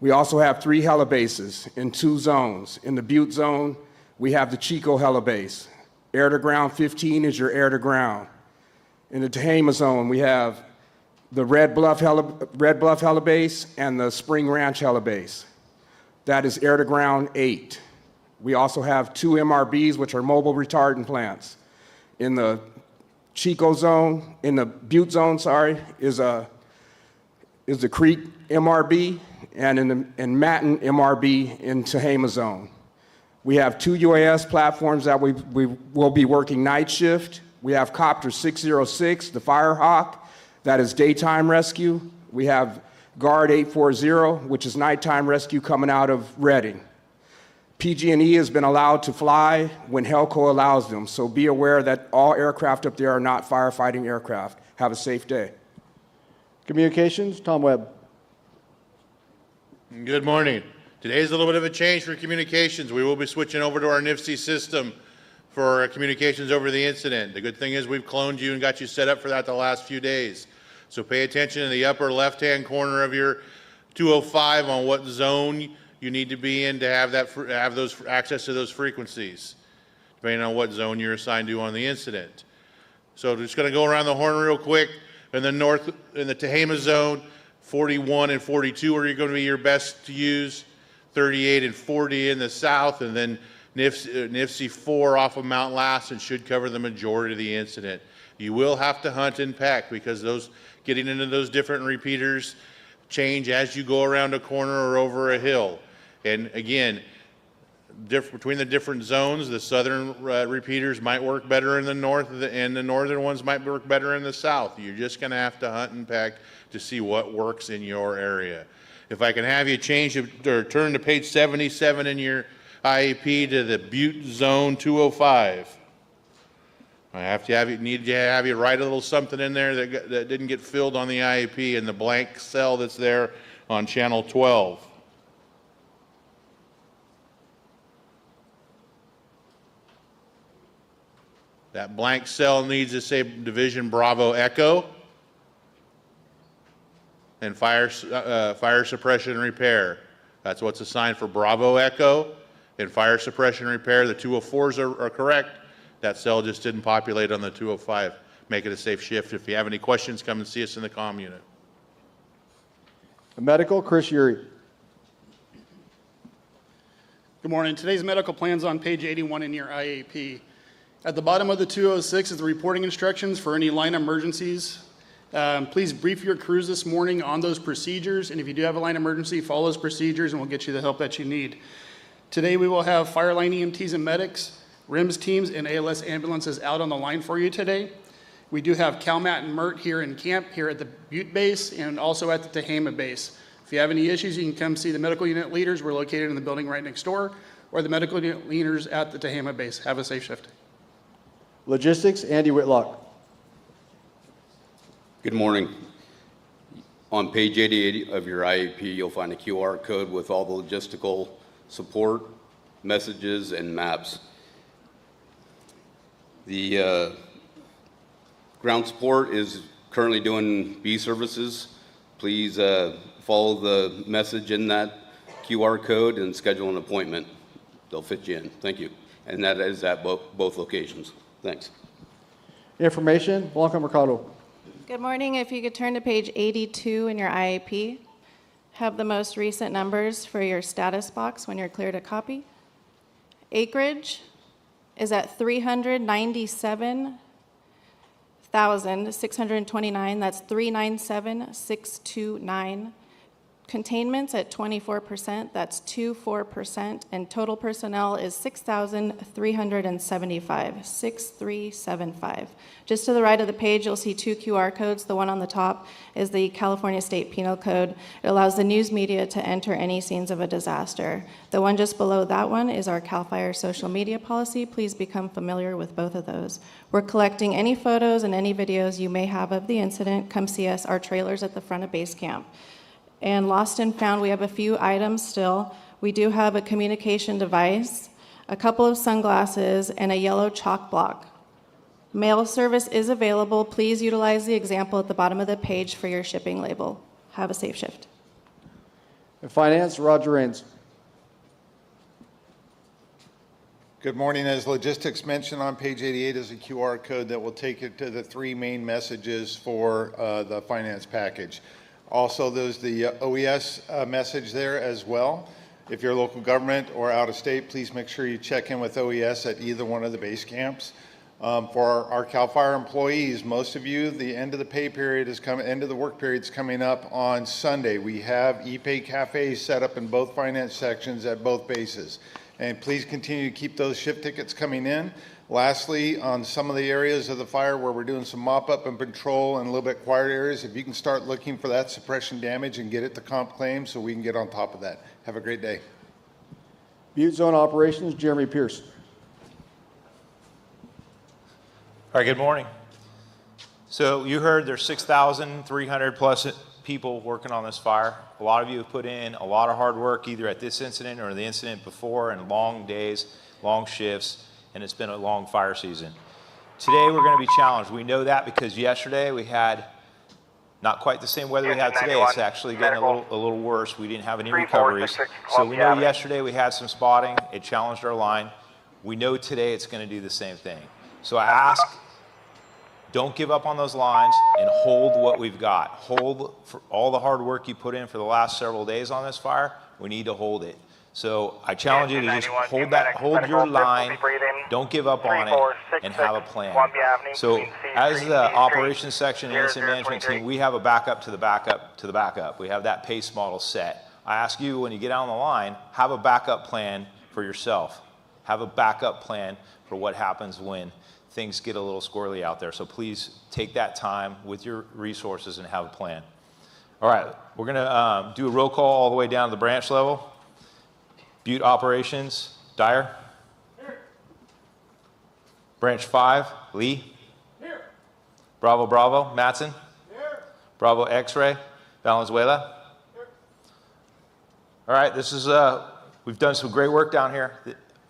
We also have 3 helibases in 2 zones. In the Butte zone, we have the Chico helibase. Air-to-ground 15 is your air-to-ground. In the Tehama zone, we have the Red Bluff helibase and the Spring Ranch helibase. That is air-to-ground 8. We also have 2 MRBs, which are mobile retardant plants. In the Chico zone, in the Butte zone, is the Creek MRB, and in Matin MRB in Tehama zone. We have 2 UAS platforms that we will be working night shift. We have Copter 606, the Firehawk, that is daytime rescue. We have Guard 840, which is nighttime rescue coming out of Reading. PG&E has been allowed to fly when Helco allows them, so be aware that all aircraft up there are not firefighting aircraft. Have a safe day. Communications, Tom Webb. Good morning. Today is a little bit of a change for communications. We will be switching over to our NIFC system for communications over the incident. The good thing is we've cloned you and got you set up for that the last few days. So pay attention in the upper left-hand corner of your 205 on what zone you need to be in to have those access to those frequencies, depending on what zone you're assigned to on the incident. So just going to go around the horn real quick. In the north, in the Tehama zone, 41 and 42 are going to be your best to use. 38 and 40 in the south, and then NIFC 4 off of Mount Lassen should cover the majority of the incident. You will have to hunt and pack because getting into those different repeaters change as you go around a corner or over a hill. And again, between the different zones, the southern repeaters might work better in the north, and the northern ones might work better in the south. You're just going to have to hunt and pack to see what works in your area. If I can have you change or turn to page 77 in your IAP to the Butte Zone 205. Need to have you write a little something in there that didn't get filled on the IAP in the blank cell that's there on channel 12. That blank cell needs to say Division Bravo Echo and fire suppression and repair. That's what's assigned for Bravo Echo and fire suppression and repair. The 204s are correct. That cell just didn't populate on the 205. Make it a safe shift. If you have any questions, come and see us in the comm unit. Medical, Chris Urey. Good morning. Today's medical plan's on page 81 in your IAP. At the bottom of the 206 is the reporting instructions for any line emergencies. Please brief your crews this morning on those procedures, and if you do have a line emergency, follow those procedures and we'll get you the help that you need. Today we will have fire line EMTs and medics, RIMS teams, and ALS ambulances out on the line for you today. We do have CalMat and MERT here in camp, here at the Butte base, and also at the Tehama base. If you have any issues, you can come see the medical unit leaders. We're located in the building right next door, or the medical unit leaders at the Tehama base. Have a safe shift. Logistics, Andy Whitlock. Good morning. On page 88 of your IAP, you'll find a QR code with all the logistical support, messages, and maps. The ground support is currently doing B services. Please follow the message in that QR code and schedule an appointment. They'll fit you in. Thank you. And that is at both locations. Thanks. Information, Blanca Mercado. Good morning. If you could turn to page 82 in your IAP, have the most recent numbers for your status box when you're cleared to copy. Acreage is at 397,629. That's 397,629. Containment's at 24%, that's 24%, and total personnel is 6,375, 6,375. Just to the right of the page, you'll see 2 QR codes. The one on the top is the California State Penal Code. It allows the news media to enter any scenes of a disaster. The one just below that one is our CAL FIRE social media policy. Please become familiar with both of those. We're collecting any photos and any videos you may have of the incident. Come see us. Our trailer's at the front of base camp. And lost and found, we have a few items still. We do have a communication device, a couple of sunglasses, and a yellow chalk block. Mail service is available. Please utilize the example at the bottom of the page for your shipping label. Have a safe shift. And Finance, Roger Rains. Good morning. As logistics mentioned, on page 88 is a QR code that will take you to the 3 main messages for the finance package. Also, there's the OES message there as well. If you're a local government or out of state, please make sure you check in with OES at either one of the base camps. For our CAL FIRE employees, most of you, the end of the pay period is coming, end of the work period is coming up on Sunday. We have ePay cafes set up in both finance sections at both bases. And please continue to keep those shift tickets coming in. Lastly, on some of the areas of the fire where we're doing some mop-up and patrol and a little bit quieter areas, if you can start looking for that suppression damage and get it to comp claim so we can get on top of that. Have a great day. Butte Zone Operations, Jeremy Pierce. All right, good morning. So you heard there's 6,300 plus people working on this fire. A lot of you have put in a lot of hard work either at this incident or the incident before, and long days, long shifts, and it's been a long fire season. Today we're going to be challenged. We know that because yesterday we had not quite the same weather we had today. It's actually getting a little worse. We didn't have any recoveries. So we know yesterday we had some spotting. It challenged our line. We know today it's going to do the same thing. So I ask, don't give up on those lines and hold what we've got. Hold for all the hard work you put in for the last several days on this fire. We need to hold it. So I challenge you to just hold your line, don't give up on it, and have a plan. So as the operations section and incident management team, we have a backup to the backup to the backup. We have that pace model set. I ask you, when you get out on the line, have a backup plan for yourself. Have a backup plan for what happens when things get a little squirrely out there. So please take that time with your resources and have a plan. All right, we're gonna do a roll call all the way down to the branch level. Butte Operations, Dyer. Here. Branch 5, Lee. Here. Bravo Bravo, Matson. Here. Bravo X-Ray, Valenzuela. Here. All right, this is, we've done some great work down here.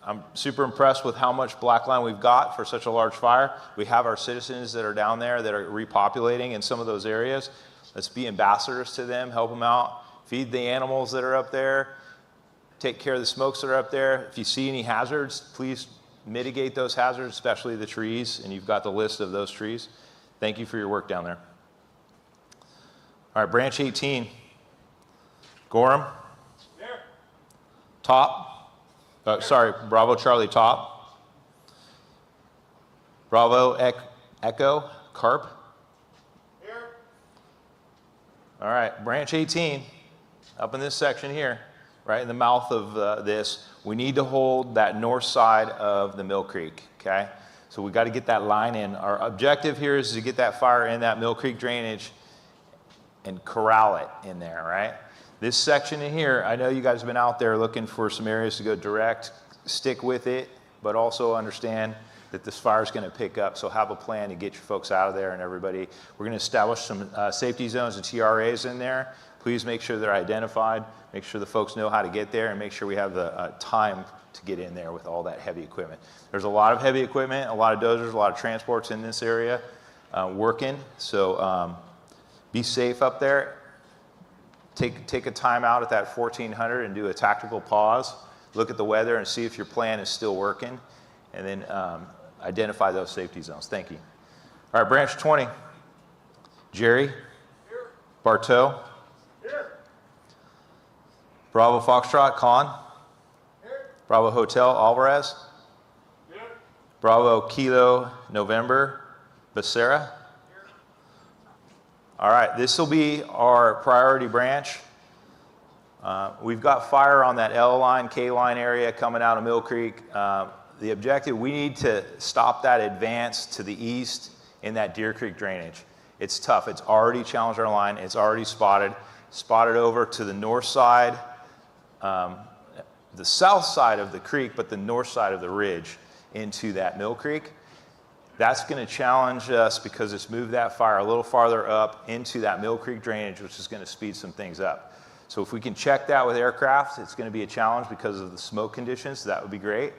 I'm super impressed with how much black line we've got for such a large fire. We have our citizens that are down there that are repopulating in some of those areas. Let's be ambassadors to them, help them out, feed the animals that are up there, take care of the smokes that are up there. If you see any hazards, please mitigate those hazards, especially the trees, and you've got the list of those trees. Thank you for your work down there. All right, branch 18. Gorham. Here. Top. Bravo Charlie Top. Bravo Echo Carp. Here. All right, branch 18, up in this section here, right in the mouth of this. We need to hold that north side of the Mill Creek, okay? So we got to get that line in. Our objective here is to get that fire in that Mill Creek drainage and corral it in there, right? This section in here, I know you guys have been out there looking for some areas to go direct, stick with it, but also understand that this fire is going to pick up, so have a plan to get your folks out of there and everybody. We're going to establish some safety zones and TRAs in there. Please make sure they're identified, make sure the folks know how to get there, and make sure we have the time to get in there with all that heavy equipment. There's a lot of heavy equipment, a lot of dozers, a lot of transports in this area working, so be safe up there. Take a time out at that 1400 and do a tactical pause. Look at the weather and see if your plan is still working, and then identify those safety zones. Thank you. All right, branch 20. Jerry. Here. Bartow. Here. Bravo Foxtrot, Con. Here. Bravo Hotel, Alvarez. Here. Bravo Kilo, November, Becerra. All right, this will be our priority branch. We've got fire on that L line, K line area coming out of Mill Creek. The objective, we need to stop that advance to the east in that Deer Creek drainage. It's tough. It's already challenged our line. It's already spotted over to the north side, the south side of the creek, but the north side of the ridge into that Mill Creek. That's going to challenge us because it's moved that fire a little farther up into that Mill Creek drainage, which is going to speed some things up. So if we can check that with aircraft, it's going to be a challenge because of the smoke conditions. So that would be great.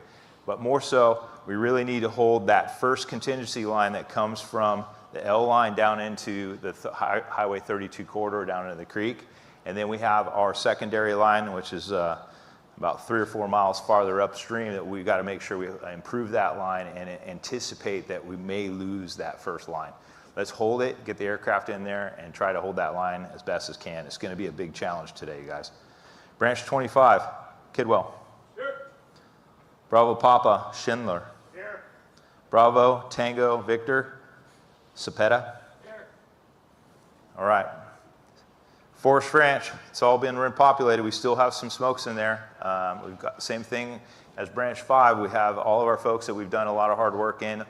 But more so, we really need to hold that first contingency line that comes from the L line down into the Highway 32 corridor down into the creek. And then we have our secondary line, which is about 3 or 4 miles farther upstream, that we've got to make sure we improve that line and anticipate that we may lose that first line. Let's hold it, get the aircraft in there, and try to hold that line as best as can. It's going to be a big challenge today, you guys. Branch 25, Kidwell. Here. Bravo Papa, Schindler. Here. Bravo Tango Victor, Cepeda. Here. All right. Forest Ranch, it's all been repopulated. We still have some smokes in there. We've got the same thing as Branch 5. We have all of our folks that we've done a lot of hard work in.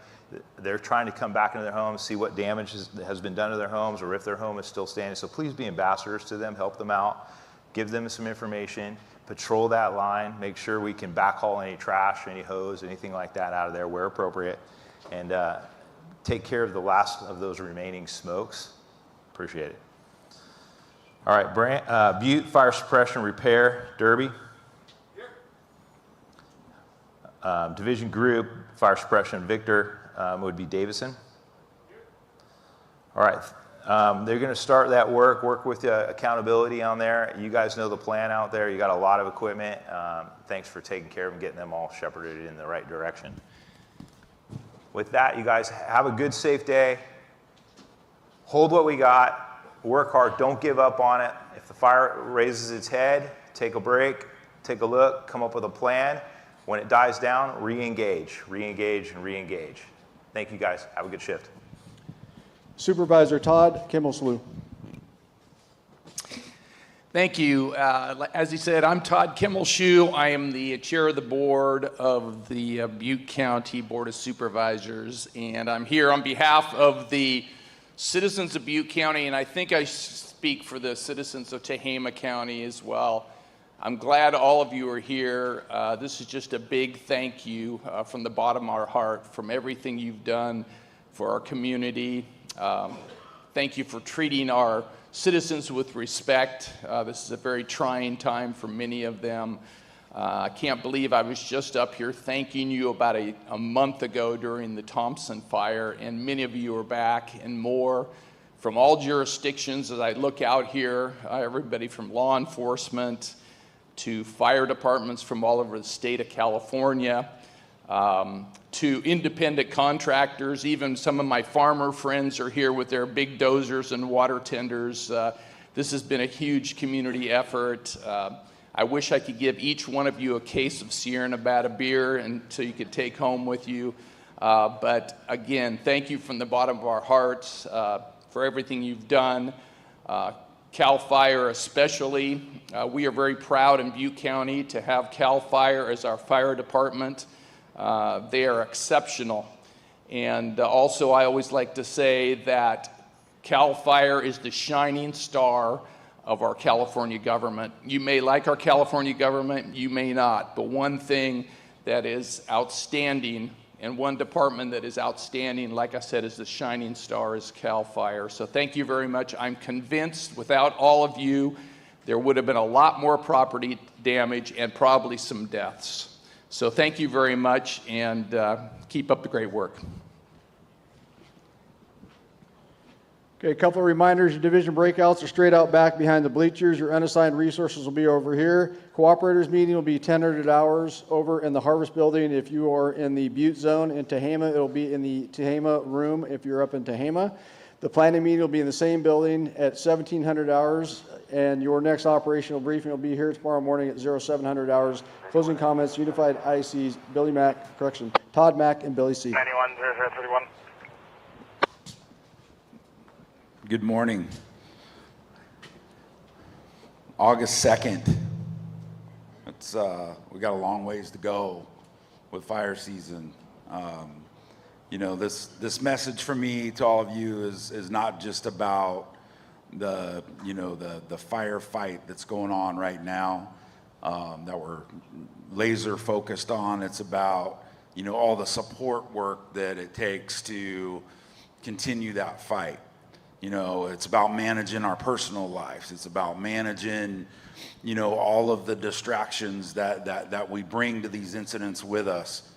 They're trying to come back into their homes, see what damage has been done to their homes, or if their home is still standing. So please be ambassadors to them, help them out, give them some information, patrol that line, make sure we can backhaul any trash, any hose, anything like that out of there where appropriate, and take care of the last of those remaining smokes. Appreciate it. All right, Butte Fire Suppression Repair, Derby. Division Group Fire Suppression, Victor, would be Davison. All right, they're going to start that work with accountability on there. You guys know the plan out there. You got a lot of equipment. Thanks for taking care of them, getting them all shepherded in the right direction. With that, you guys have a good, safe day. Hold what we got. Work hard. Don't give up on it. If the fire raises its head, take a break, take a look, come up with a plan. When it dies down, re-engage, re-engage, and re-engage. Thank you, guys. Have a good shift. Supervisor Todd Kimmelslew. Thank you. As he said, I'm Todd Kimmelslew. I am the chair of the board of the Butte County Board of Supervisors, and I'm here on behalf of the citizens of Butte County, and I think I speak for the citizens of Tehama County as well. I'm glad all of you are here. This is just a big thank you from the bottom of our heart from everything you've done for our community. Thank you for treating our citizens with respect. This is a very trying time for many of them. I can't believe I was just up here thanking you about a month ago during the Thompson fire, and many of you are back and more from all jurisdictions. As I look out here, everybody from law enforcement to fire departments from all over the state of California, to independent contractors. Even some of my farmer friends are here with their big dozers and water tenders. This has been a huge community effort. I wish I could give each one of you a case of Sierra Nevada beer and so you could take home with you. But again, thank you from the bottom of our hearts for everything you've done. CAL FIRE especially. We are very proud in Butte County to have CAL FIRE as our fire department. They are exceptional. And also I always like to say that CAL FIRE is the shining star of our California government. You may like our California government, you may not, but one thing that is outstanding and one department that is outstanding, like I said, is the shining star is CAL FIRE. So thank you very much. I'm convinced without all of you, there would have been a lot more property damage and probably some deaths. So thank you very much, and keep up the great work. Okay, a couple of reminders. Your division breakouts are straight out back behind the bleachers. Your unassigned resources will be over here. Cooperators meeting will be 1000 hours over in the Harvest Building. If you are in the Butte zone in Tehama, it'll be in the Tehama room if you're up in Tehama. The planning meeting will be in the same building at 1700 hours, and your next operational briefing will be here tomorrow morning at 0700 hours. Closing comments, Unified ICs, Todd Mack and Billy C. 910031. Good morning. August 2nd. It's, we got a long ways to go with fire season. You know, this message for me to all of you is not just about the, you know, the firefight that's going on right now, that we're laser focused on. It's about, you know, all the support work that it takes to continue that fight. You know, it's about managing our personal lives. It's about managing, you know, all of the distractions that we bring to these incidents with us.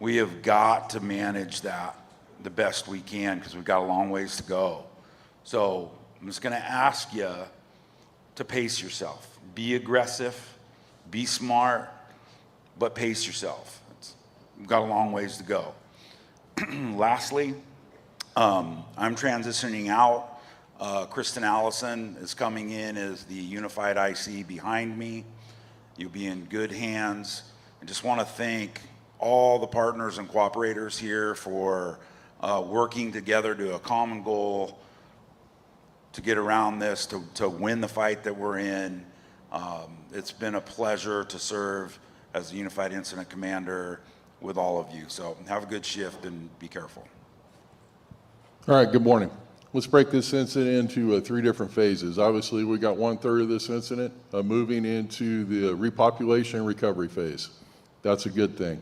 We have got to manage that the best we can because we've got a long ways to go. So I'm just going to ask you to pace yourself. Be aggressive, be smart, but pace yourself. We've got a long ways to go. Lastly, I'm transitioning out. Kristen Allison is coming in as the unified IC behind me. You'll be in good hands. I just want to thank all the partners and cooperators here for working together to a common goal to get around this, to win the fight that we're in. It's been a pleasure to serve as the Unified Incident Commander with all of you. So have a good shift and be careful. All right, good morning. Let's break this incident into 3 different phases. Obviously, we got 1/3 of this incident moving into the repopulation and recovery phase. That's a good thing.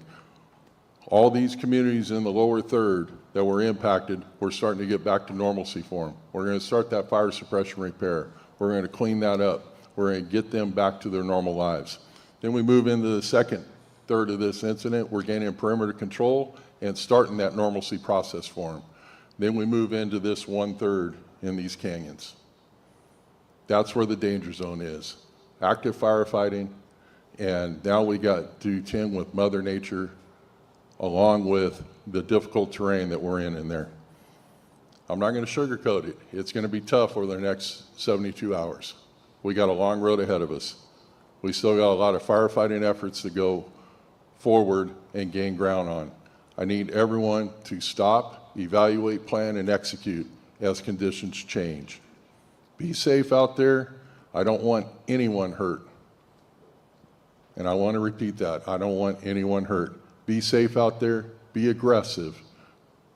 All these communities in the lower third that were impacted, we're starting to get back to normalcy for them. We're going to start that fire suppression repair. We're going to clean that up. We're going to get them back to their normal lives. Then we move into the second third of this incident. We're gaining perimeter control and starting that normalcy process for them. Then we move into this 1/3 in these canyons. That's where the danger zone is. Active firefighting, and now we got to contend with Mother Nature along with the difficult terrain that we're in there. I'm not going to sugarcoat it. It's going to be tough over the next 72 hours. We got a long road ahead of us. We still got a lot of firefighting efforts to go forward and gain ground on. I need everyone to stop, evaluate, plan, and execute as conditions change. Be safe out there. I don't want anyone hurt. And I want to repeat that. I don't want anyone hurt. Be safe out there. Be aggressive.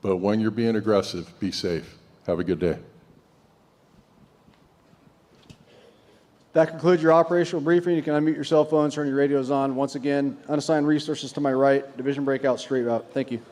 But when you're being aggressive, be safe. Have a good day. That concludes your operational briefing. You can unmute your cell phones, turn your radios on. Once again, unassigned resources to my right, division breakout straight out. Thank you.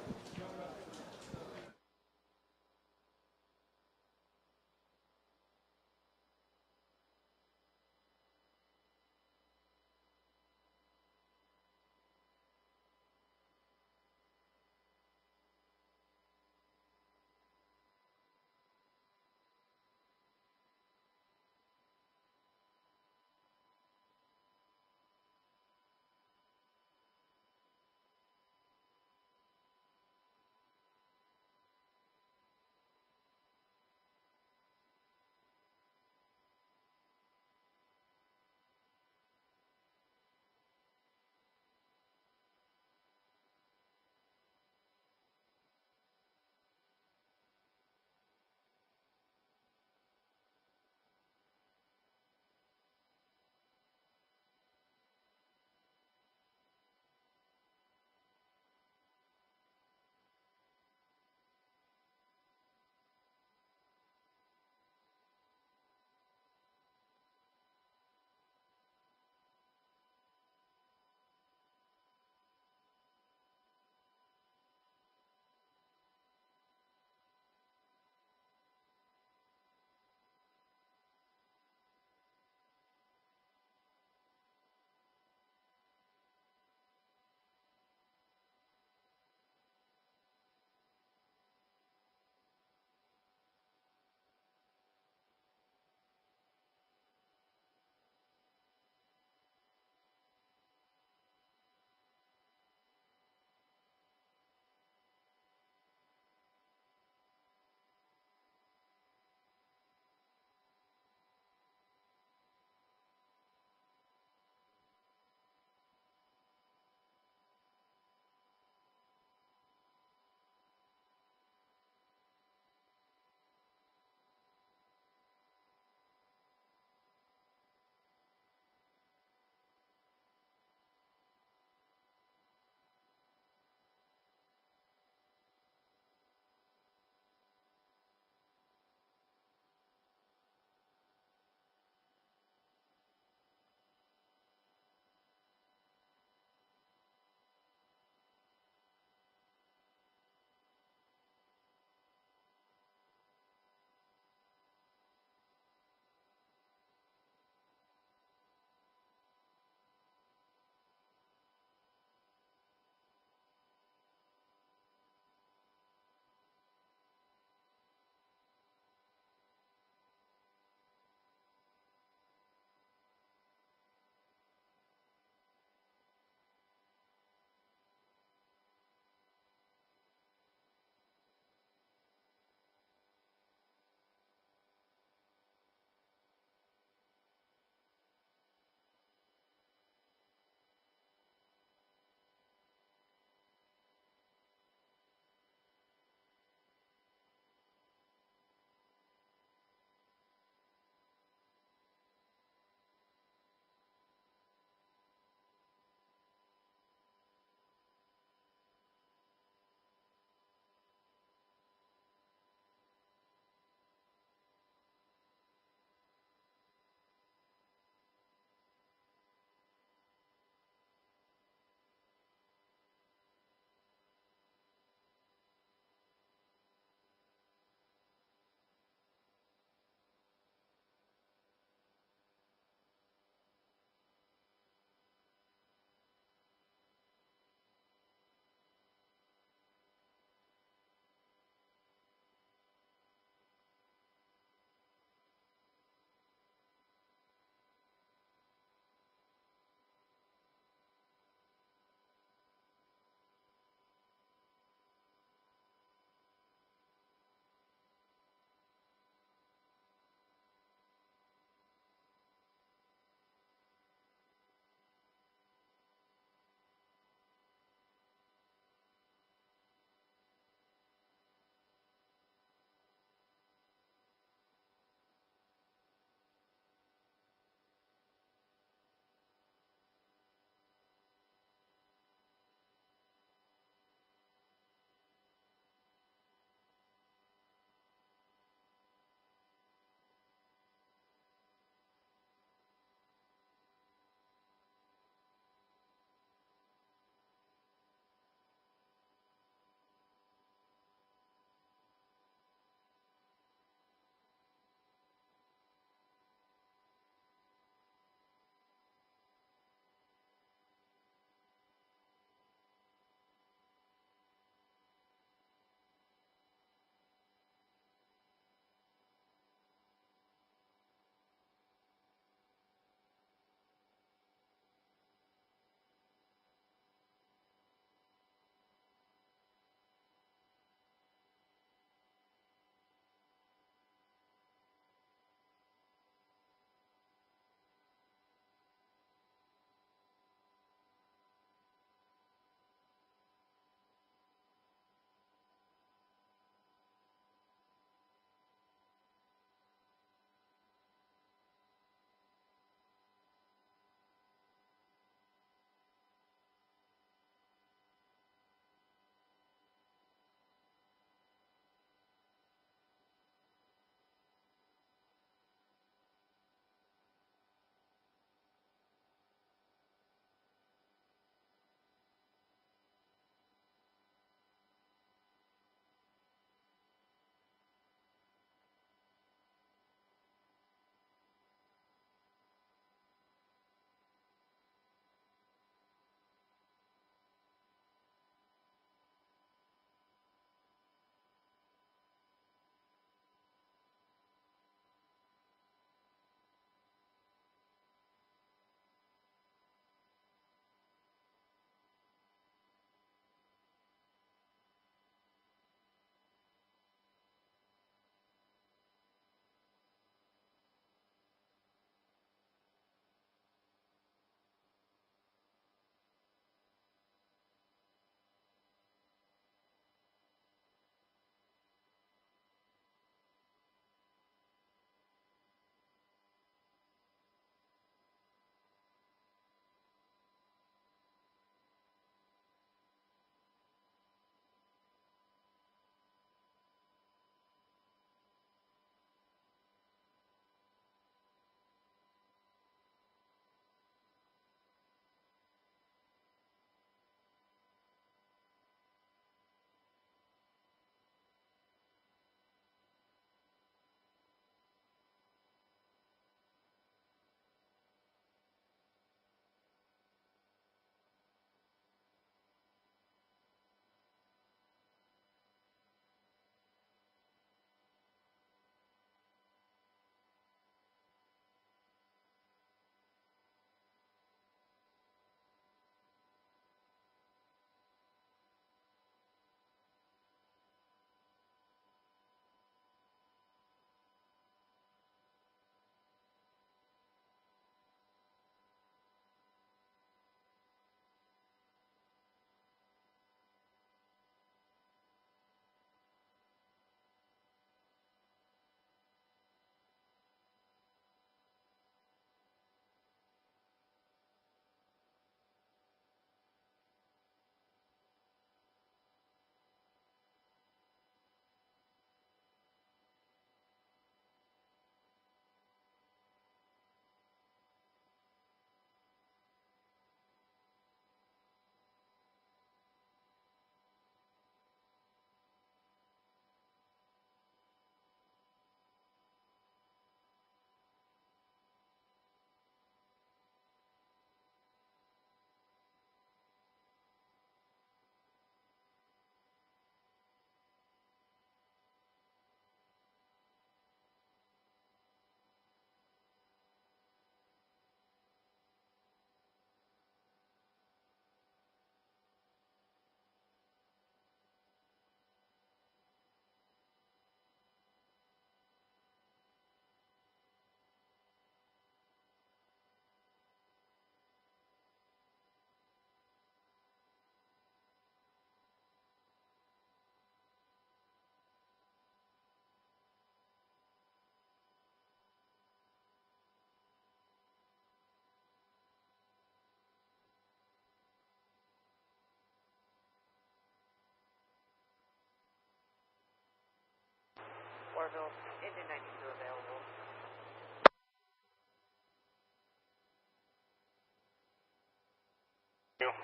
Belleville, engine 92 available.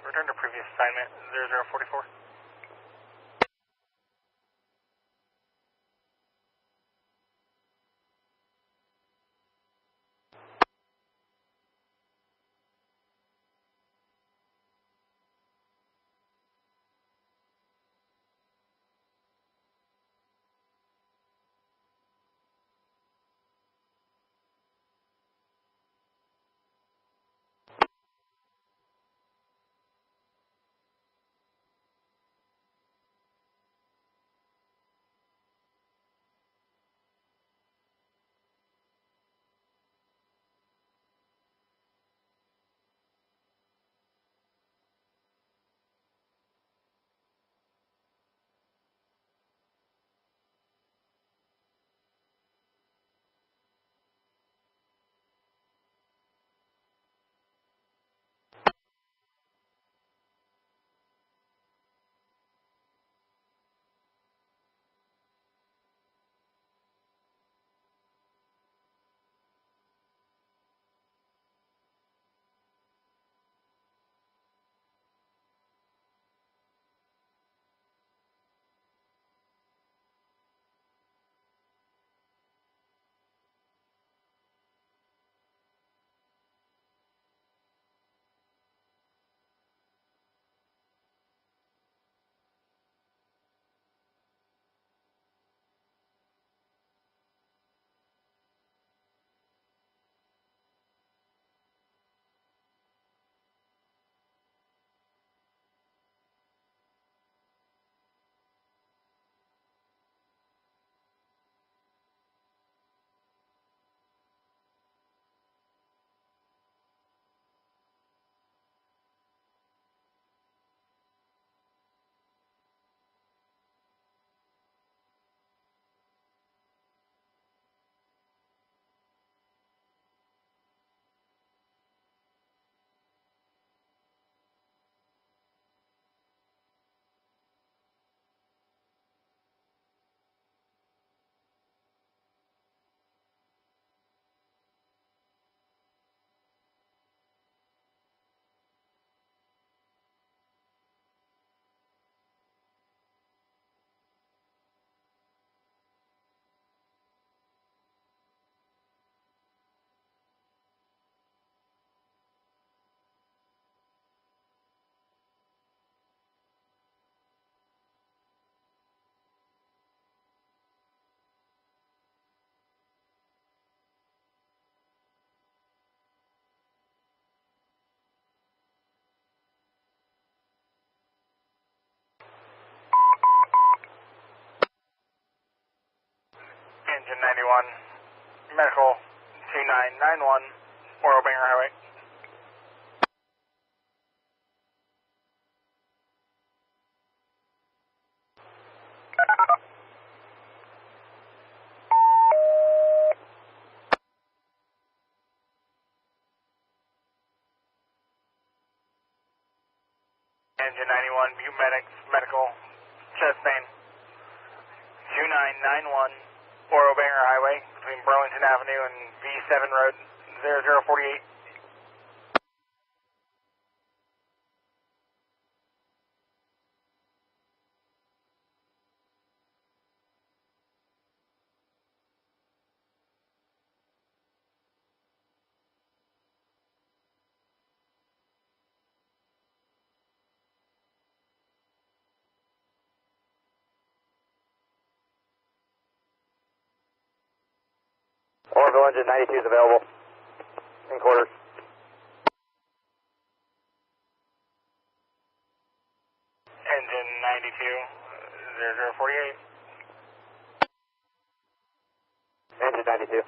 Return to previous assignment, 0044. Engine 91, medical 2991, Oral Banger Highway. Engine 91, Butte Medics, medical, chest pain, 2991, Oral Banger Highway, between Burlington Avenue and V7 Road, 0048. Orville engine 92 is available. In quarters. Engine 92, 0048. Engine 92.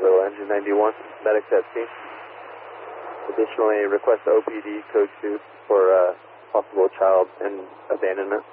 So engine 91, medics at scene. Additionally, request OPD code 2 for possible child and abandonment.